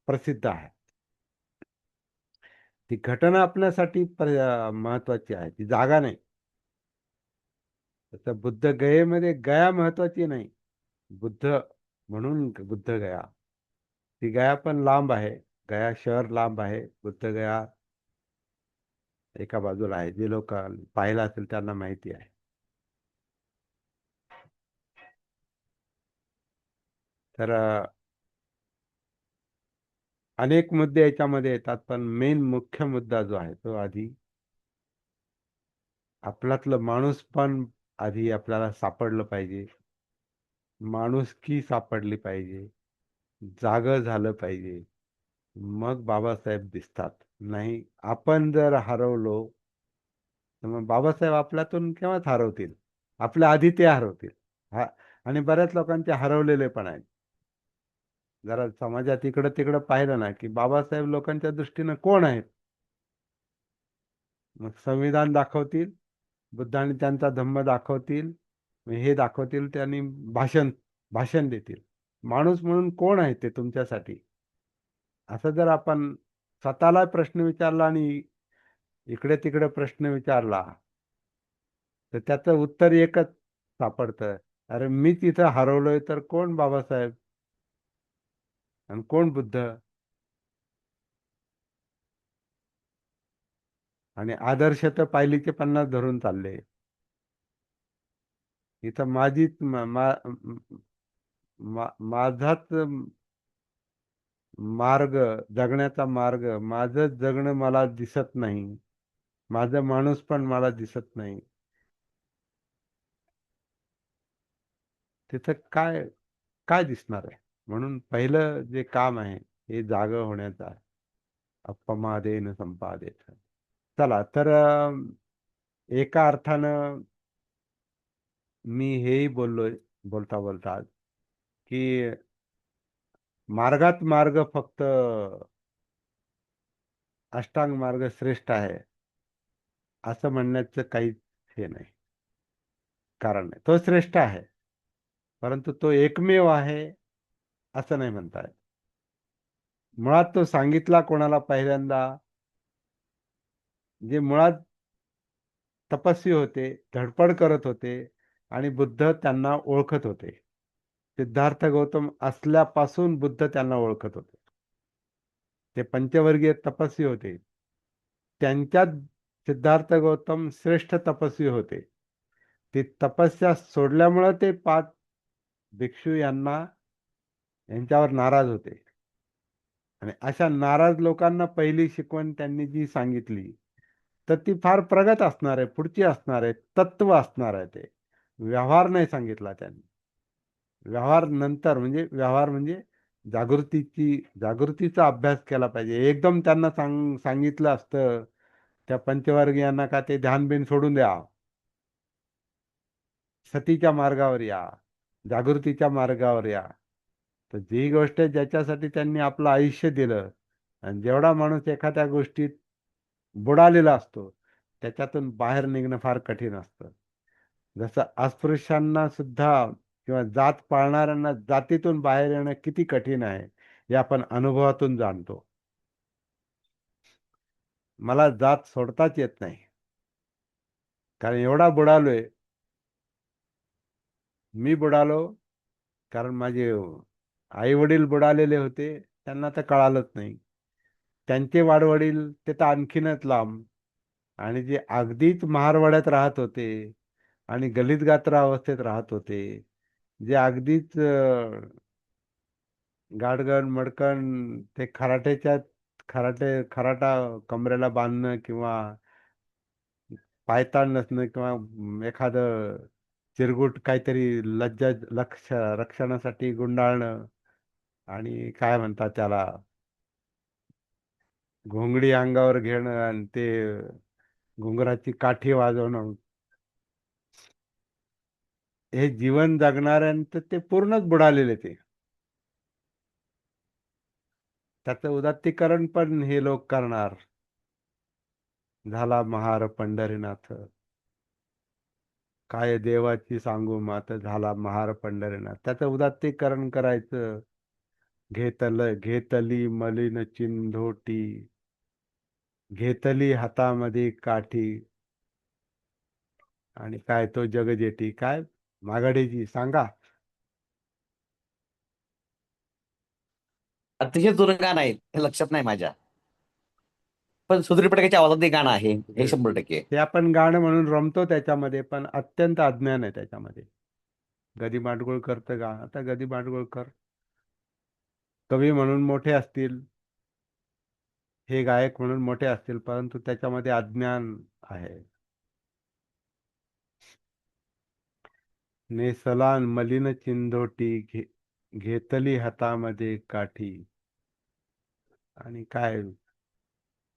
प्रसिद्ध आहे. ती घटना आपल्यासाठी महत्वाची आहे, ती जागा नाही. तसं बुद्ध गयेमध्ये गया महत्वाची नाही, बुद्ध म्हणून बुद्ध गया. ती गया पण लांब आहे, गया शहर लांब आहे, बुद्ध गया एका बाजूला आहे. जे लोक पाहिलं असेल त्यांना माहिती आहे. तर अनेक मुद्दे याच्यामध्ये येतात, पण मेन मुख्य मुद्दा जो आहे तो आधी आपल्यातलं माणूस पण आधी आपल्याला सापडलं पाहिजे. माणुसकी सापडली पाहिजे, जागं झालं पाहिजे, मग बाबासाहेब दिसतात. नाही, आपण जर हरवलो तर मग बाबासाहेब आपल्यातून केव्हाच हरवतील. आपल्या आधी ते हरवतील. हा. आणि बऱ्याच लोकांचे हरवलेले पण आहेत. जरा समाजात इकडं तिकडं पाहिलं ना की बाबासाहेब लोकांच्या दृष्टीनं कोण आहेत. मग संविधान दाखवतील, बुद्ध आणि त्यांचा धम्म दाखवतील, मग हे दाखवतील, त्यांनी भाषण भाषण देतील. माणूस म्हणून कोण आहे ते तुमच्यासाठी, असं जर आपण स्वतःला प्रश्न विचारला आणि इकडे तिकडे प्रश्न विचारला तर त्याचं उत्तर एकच सापडतं. अरे मीच इथं हरवलोय तर कोण बाबासाहेब आणि कोण बुद्ध. आणि आदर्श तर पायलीचे 50 धरून चालले. इथं माझीच माझाच मार्ग, जगण्याचा मार्ग, माझं जगणं मला दिसत नाही, माझं माणूस पण मला दिसत नाही. तिथं काय काय दिसणार आहे. म्हणून पहिलं जे काम आहे हे जागं होण्याचं आहे. अप्पमादेन संपादेत. चला तर एका अर्थानं मी हेही बोललोय बोलता बोलता आज, की मार्गात मार्ग फक्त अष्टांग मार्ग श्रेष्ठ आहे असं म्हणण्याचं काहीच हे नाही, कारण नाही. तो श्रेष्ठ आहे, परंतु तो एकमेव आहे असं नाही म्हणता येत. मुळात तो सांगितला कोणाला पहिल्यांदा, जे मुळात तपस्वी होते, धडपड करत होते आणि बुद्ध त्यांना ओळखत होते. सिद्धार्थ गौतम असल्यापासून बुद्ध त्यांना ओळखत होते. ते पंचवर्गीय तपस्वी होते. त्यांच्यात सिद्धार्थ गौतम श्रेष्ठ तपस्वी होते. ते तपस्या सोडल्यामुळे ते 5 भिक्षू यांच्यावर नाराज होते. आणि अशा नाराज लोकांना पहिली शिकवण त्यांनी जी सांगितली तर ती फार प्रगत असणार आहे, पुढची असणार आहे, तत्व असणार आहे. ते व्यवहार नाही सांगितला त्यांनी. व्यवहार नंतर, म्हणजे व्यवहार म्हणजे जागृतीचा अभ्यास केला पाहिजे. एकदम त्यांना सांगितलं असतं त्या पंचवर्गीयांना का ते ध्यान बिन सोडून द्या, सतीच्या मार्गावर या, जागृतीच्या मार्गावर या, तर जी गोष्ट ज्याच्यासाठी त्यांनी आपलं आयुष्य दिलं, आणि जेवढा माणूस एखाद्या गोष्टीत बुडालेला असतो त्याच्यातून बाहेर निघणं फार कठीण असतं. जसं अस्पृश्यांना सुद्धा किंवा जात पाळणाऱ्यांना जातीतून बाहेर येणं किती कठीण आहे हे आपण अनुभवातून जाणतो. मला जात सोडताच येत नाही, कारण एवढा बुडालोय. मी बुडालो कारण माझे आई वडील बुडालेले होते, त्यांना तर कळालंच नाही. त्यांचे वाडवडील ते तर आणखीनच लांब. आणि जे अगदीच महारवाड्यात राहत होते आणि गलित गात्र अवस्थेत राहत होते, जे अगदीच गाडगण मडकण, ते खराटा कमरेला बांधणं किंवा पायताण नसणं किंवा एखादं चिरगुट काहीतरी रक्षणासाठी गुंडाळणं, आणि काय म्हणतात त्याला, घोंगडी अंगावर घेणं आणि ते घुंगराची काठी वाजवणं, हे जीवन जगणाऱ्यांचं ते पूर्णच बुडालेले. ते त्याचं उदात्तीकरण पण हे लोक करणार. झाला महार पंढरीनाथ, काय देवाची सांगू मात, झाला महार पंढरीनाथ, त्याचं उदात्तीकरण करायचं. घेतली मलिन चिंधोटी, घेतली हातामध्ये काठी, आणि काय तो जगजेटी, काय मागाडीची सांगा. अतिशय जुनं गाणं आहे, हे लक्षात नाही माझ्या. पण सुधीर फडकेच्या आवाजात ते गाणं आहे, हे 100%. ते आपण गाणं म्हणून रमतो त्याच्यामध्ये, पण अत्यंत अज्ञान आहे त्याच्यामध्ये. गदी माडगुळकरचं गाणं, आता गदी माडगुळकर कवी म्हणून मोठे असतील, हे गायक म्हणून मोठे असतील, परंतु त्याच्यामध्ये अज्ञान आहे. नेसलान मलिन चिंधोटी, घेतली हातामध्ये काठी, आणि काय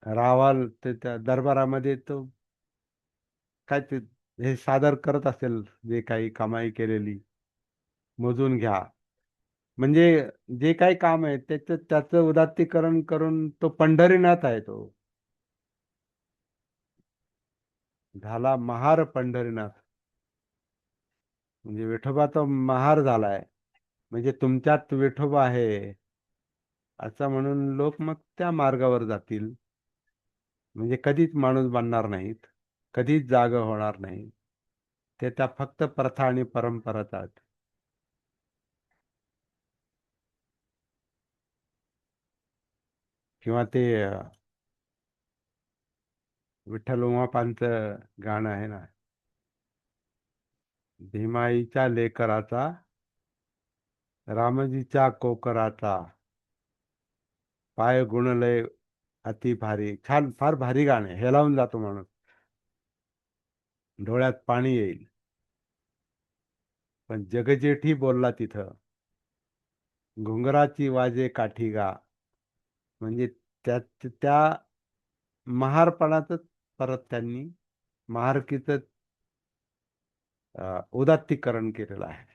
रावाल ते त्या दरबारामध्ये तो काय ते हे सादर करत असेल, जे काही कमाई केलेली मोजून घ्या. म्हणजे जे काही काम आहे त्याचं उदात्तीकरण करून तो पंढरीनाथ आहे तो. झाला महार पंढरीनाथ. म्हणजे विठोबा तो महार झालाय. म्हणजे तुमच्यात विठोबा आहे असं म्हणून लोक मग त्या मार्गावर जातील. म्हणजे कधीच माणूस बनणार नाहीत, कधीच जाग होणार नाही. ते त्या फक्त प्रथा आणि परंपराच आहेत. किंवा ते विठ्ठल उमापांचं गाणं आहे ना, भीमाईच्या लेकराचा, रामजीच्या कोकराचा, पाय गुणलय अति भारी. छान, फार भारी गाणं आहे. हेलावून जातो माणूस, डोळ्यात पाणी येईल. पण जगजेठी बोलला तिथं, घुंगराची वाजे काठी गा. म्हणजे त्या त्या महारपणाच परत त्यांनी महारकीचं उदात्तीकरण केलेलं आहे.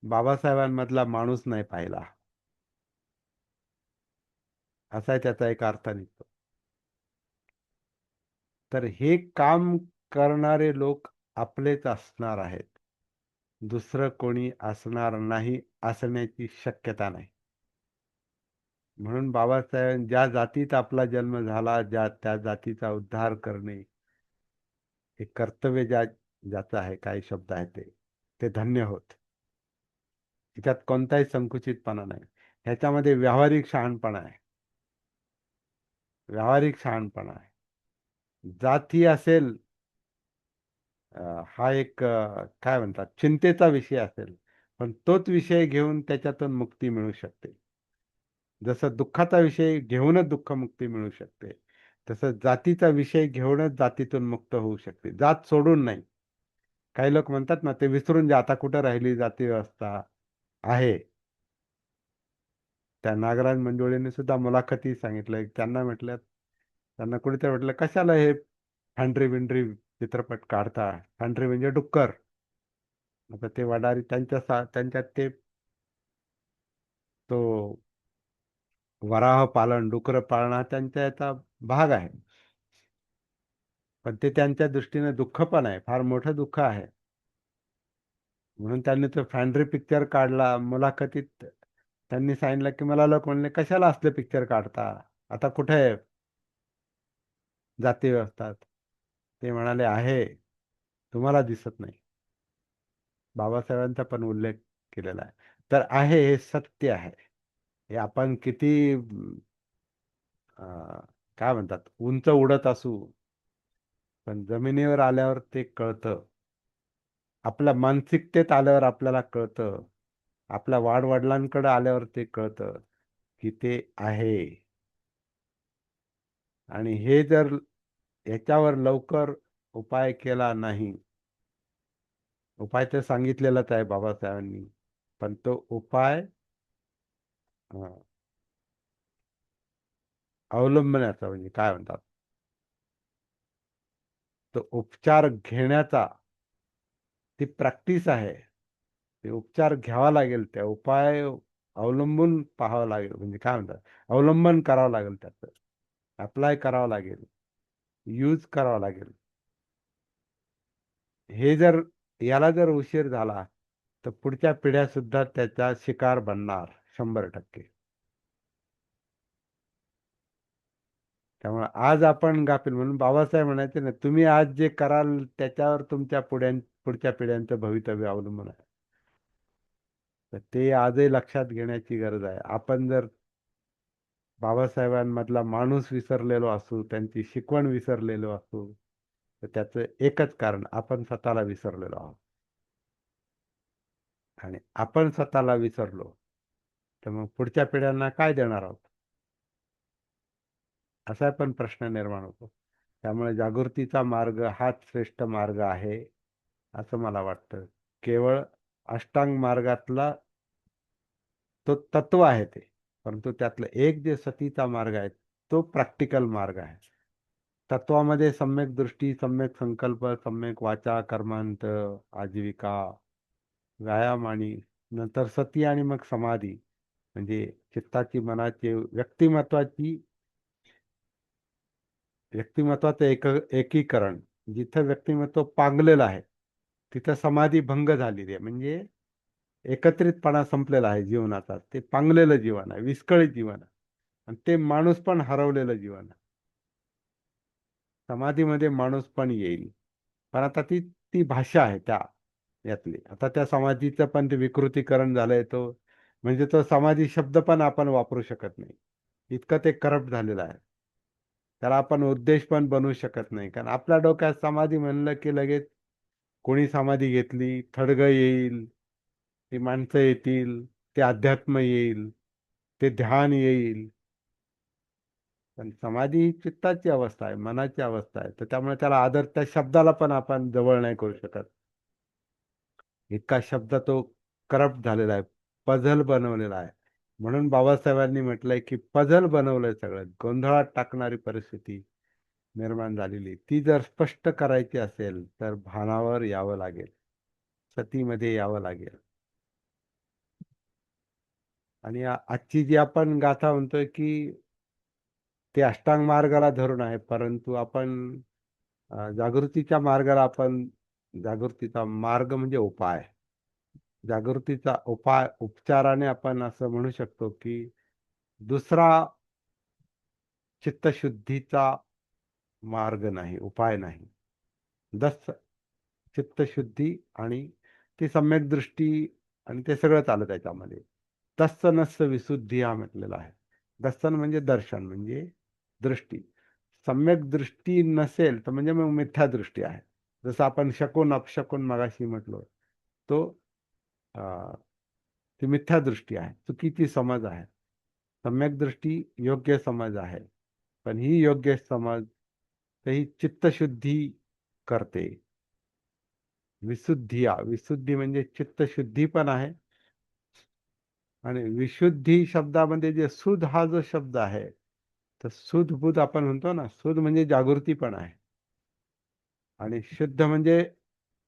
बाबासाहेबांमधला माणूस नाही पाहिला, असा त्याचा एक अर्थ निघतो. तर हे काम करणारे लोक आपलेच असणार आहेत, दुसरं कोणी असणार नाही, असण्याची शक्यता नाही. म्हणून बाबासाहेब ज्या जातीत आपला जन्म झाला, त्या जातीचा उद्धार करणे हे कर्तव्य ज्याचं आहे, काही शब्द आहे ते धन्य होत. त्याच्यात कोणताही संकुचितपणा नाही. ह्याच्यामध्ये व्यावहारिक शहाणपणा आहे. व्यावहारिक शहाणपणा आहे. जाती असेल, हा एक काय म्हणतात, चिंतेचा विषय असेल, पण तोच विषय घेऊन त्याच्यातून मुक्ती मिळू शकते. जसं दुःखाचा विषय घेऊनच दुःख मुक्ती मिळू शकते, तसं जातीचा विषय घेऊनच जातीतून मुक्त होऊ शकते, जात सोडून नाही. काही लोक म्हणतात ना, ते विसरून जा, आता कुठं राहिली जाती व्यवस्था आहे. त्या नागराज मंजुळेने सुद्धा मुलाखती सांगितलं. त्यांना म्हटलं, त्यांना कुणीतरी म्हटलं, कशाला हे फॅन्ड्री बिंड्री चित्रपट काढता. फॅन्ड्री म्हणजे डुक्कर. आता ते वडारी त्यांच्यात ते तो वराह पालन, डुकर पाळणं हा त्यांच्या याचा भाग आहे. पण ते त्यांच्या दृष्टीने दुःख पण आहे, फार मोठं दुःख आहे. म्हणून त्यांनी तो फॅन्ड्री पिक्चर काढला. मुलाखतीत त्यांनी सांगितलं की मला लोक म्हणले, कशाला असले पिक्चर काढता, आता कुठे आहे जाती व्यवस्था. ते म्हणाले, आहे, तुम्हाला दिसत नाही. बाबासाहेबांचा पण उल्लेख केलेला आहे. तर आहे, हे सत्य आहे. हे आपण किती काय म्हणतात, उंच उडत असू, पण जमिनीवर आल्यावर ते कळतं. आपल्या मानसिकतेत आल्यावर आपल्याला कळतं. आपल्या वाडवडिलांकडे आल्यावर ते कळतं की ते आहे. आणि हे जर याच्यावर लवकर उपाय केला नाही, उपाय तर सांगितलेलाच आहे बाबासाहेबांनी, पण तो उपाय अवलंबण्याचा, म्हणजे काय म्हणतात, तो उपचार घेण्याचा, ती प्रॅक्टिस आहे. ते उपचार घ्यावा लागेल, त्या उपाय अवलंबून पाहावं लागेल, म्हणजे काय म्हणतात, अवलंबन करावं लागेल, त्याचं अप्लाय करावं लागेल, यूज करावं लागेल. हे जर याला जर उशीर झाला तर पुढच्या पिढ्या सुद्धा त्याचा शिकार बनणार 100%. त्यामुळे आज आपण गाफील, म्हणून बाबासाहेब म्हणायचे ना, तुम्ही आज जे कराल त्याच्यावर तुमच्या पुढच्या पिढ्यांचं भवितव्य अवलंबून आहे. तर ते आजही लक्षात घेण्याची गरज आहे. आपण जर बाबासाहेबांमधला माणूस विसरलेलो असू, त्यांची शिकवण विसरलेलो असू, तर त्याचं एकच कारण, आपण स्वतःला विसरलेलो आहोत. आणि आपण स्वतःला विसरलो तर मग पुढच्या पिढ्यांना काय देणार आहोत, असा पण प्रश्न निर्माण होतो. त्यामुळे जागृतीचा मार्ग हाच श्रेष्ठ मार्ग आहे असं मला वाटतं. केवळ अष्टांग मार्गातला तो तत्व आहे ते, परंतु त्यातलं एक जे सतीचा मार्ग आहे, तो प्रॅक्टिकल मार्ग आहे. तत्वामध्ये सम्यक दृष्टी, सम्यक संकल्प, सम्यक वाचा, कर्मांत, आजीविका, व्यायाम आणि नंतर सती आणि मग समाधी, म्हणजे चित्ताची, मनाची, व्यक्तिमत्वाचं एकीकरण. जिथं व्यक्तिमत्व पांगलेलं आहे तिथं समाधी भंग झालेली आहे, म्हणजे एकत्रितपणा संपलेला आहे जीवनाचा. ते पांगलेलं जीवन आहे, विस्कळीत जीवन आहे, आणि ते माणूस पण हरवलेलं जीवन आहे. समाधीमध्ये माणूस पण येईल, पण आता ती ती भाषा आहे त्या यातली. आता त्या समाधीचं पण ते विकृतीकरण झालंय, तो म्हणजे तो समाधी शब्द पण आपण वापरू शकत नाही, इतकं ते करप्ट झालेलं आहे. त्याला आपण उद्देश पण बनवू शकत नाही, कारण आपल्या डोक्यात समाधी म्हणलं की लगेच कोणी समाधी घेतली, थडग येईल, ती माणसं येतील, ते अध्यात्म येईल, ते ध्यान येईल. पण समाधी ही चित्ताची अवस्था आहे, मनाची अवस्था आहे, तर त्यामुळे त्याला आदर, त्या शब्दाला पण आपण जवळ नाही करू शकत. इतका शब्द तो करप्ट झालेला आहे, पझल बनवलेला आहे. म्हणून बाबासाहेबांनी म्हटलंय की पझल बनवलंय सगळं, गोंधळात टाकणारी परिस्थिती निर्माण झालेली. ती जर स्पष्ट करायची असेल तर भानावर यावं लागेल, सतीमध्ये यावं लागेल. आणि आजची जी आपण गाथा म्हणतोय की ते अष्टांग मार्गाला धरून आहे, परंतु आपण जागृतीच्या मार्गाला आपण, जागृतीचा मार्ग म्हणजे उपाय, जागृतीचा उपाय, उपचाराने आपण असं म्हणू शकतो की दुसरा चित्तशुद्धीचा मार्ग नाही, उपाय नाही. दस चित्तशुद्धी आणि ती सम्यक दृष्टी आणि ते सगळंच आलं त्याच्यामध्ये. तस्स नस्स विशुद्धी हा म्हटलेला आहे. दर्शन म्हणजे दर्शन, म्हणजे दृष्टी. सम्यक दृष्टी नसेल तर म्हणजे मग मिथ्या दृष्टी आहे. जसं आपण शकून अपशकून मगाशी म्हटलो, तो अं, ती मिथ्या दृष्टी आहे, चुकीची समज आहे. सम्यक दृष्टी योग्य समज आहे, पण ही योग्य समज ही चित्तशुद्धी करते. विशुद्धी म्हणजे चित्तशुद्धी पण आहे. आणि विशुद्धी शब्दामध्ये जे सुध हा जो शब्द आहे, तर सुध बुध आपण म्हणतो ना, सुध म्हणजे जागृती पण आहे, आणि शुद्ध म्हणजे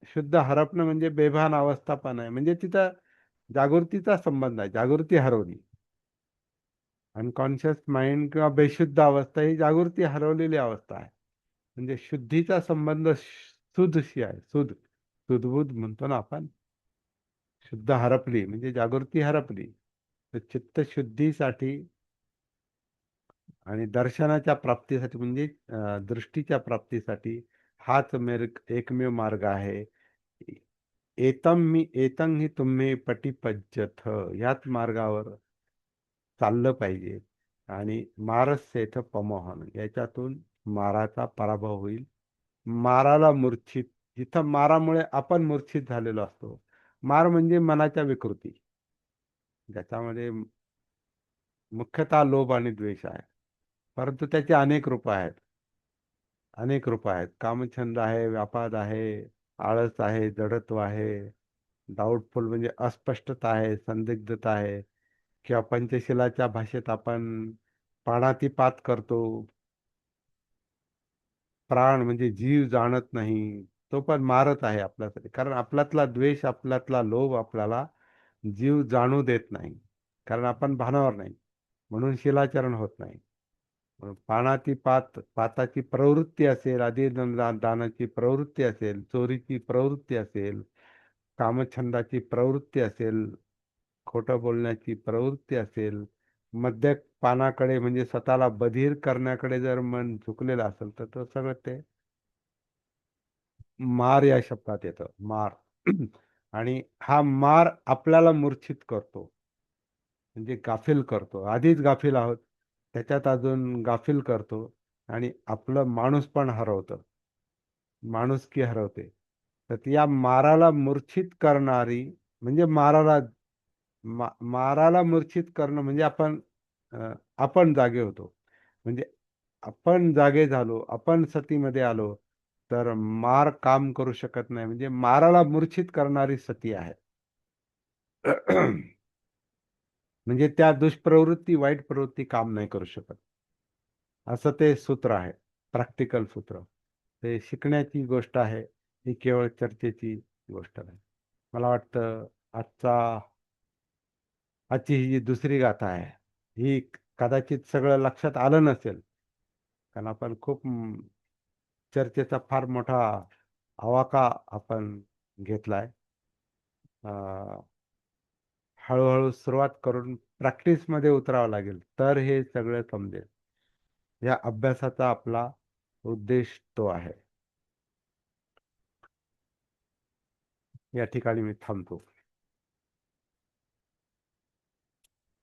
शुद्ध हरपणं म्हणजे बेभान अवस्था पण आहे. म्हणजे तिथं जागृतीचा संबंध आहे, जागृती हरवली. अनकॉन्शियस माइंड किंवा बेशुद्ध अवस्था ही जागृती हरवलेली अवस्था आहे. म्हणजे शुद्धीचा संबंध शुद्धशी आहे. सुधबुध म्हणतो ना आपण, शुद्ध हरपली म्हणजे जागृती हरपली. तर चित्तशुद्धीसाठी आणि दर्शनाच्या प्राप्तीसाठी, म्हणजे दृष्टीच्या प्राप्तीसाठी हाच एकमेव मार्ग आहे. एतं ही तुम्ही पटिपज्जथ, ह्याच मार्गावर चाललं पाहिजे. आणि मारस्येथ पमोहन, याच्यातून माराचा पराभव होईल. माराला मूर्छित, जिथं मारामुळे आपण मूर्छित झालेलो असतो. मार म्हणजे मनाच्या विकृती, ज्याच्यामध्ये मुख्यतः लोभ आणि द्वेष आहे, परंतु त्याचे अनेक रूप आहेत. अनेक रूप आहेत. कामछंद आहे, व्यापाद आहे, आळस आहे, जडत्व आहे, डाऊटफुल म्हणजे अस्पष्टता आहे, संदिग्धता आहे, किंवा पंचशिलाच्या भाषेत आपण प्राणातिपात करतो. प्राण म्हणजे जीव जाणत नाही, तो पण मारत आहे आपल्यासाठी, कारण आपल्यातला द्वेष, आपल्यातला लोभ आपल्याला जीव जाणू देत नाही, कारण आपण भानावर नाही, म्हणून शिलाचरण होत नाही. म्हणून पाताची प्रवृत्ती असेल, आधी दानाची प्रवृत्ती असेल, चोरीची प्रवृत्ती असेल, कामछंदाची प्रवृत्ती असेल, खोटं बोलण्याची प्रवृत्ती असेल, मद्यपानाकडे म्हणजे स्वतःला बधीर करण्याकडे जर मन झुकलेलं असेल, तर तो सगळं ते मार या शब्दात येतं, मार. आणि हा मार आपल्याला मूर्छित करतो, म्हणजे गाफील करतो. आधीच गाफील आहोत, त्याच्यात अजून गाफील करतो, आणि आपलं माणूस पण हरवतं, माणुसकी हरवते. तर या माराला मूर्छित करणारी, म्हणजे माराला मूर्छित करणं म्हणजे आपण जागे होतो. म्हणजे आपण जागे झालो, आपण सतीमध्ये आलो, तर मार काम करू शकत नाही. म्हणजे माराला मूर्छित करणारी सती आहे. म्हणजे त्या दुष्प्रवृत्ती, वाईट प्रवृत्ती काम नाही करू शकत. असं ते सूत्र आहे, प्रॅक्टिकल सूत्र. ते शिकण्याची गोष्ट आहे, ही केवळ चर्चेची गोष्ट नाही. मला वाटतं आजची ही जी दुसरी गाथा आहे, ही कदाचित सगळं लक्षात आलं नसेल, कारण आपण खूप चर्चेचा फार मोठा आवाका आपण घेतलाय. अं, हळूहळू सुरुवात करून प्रॅक्टिसमध्ये उतरावं लागेल, तर हे सगळं समजेल. या अभ्यासाचा आपला उद्देश तो आहे. या ठिकाणी मी थांबतो.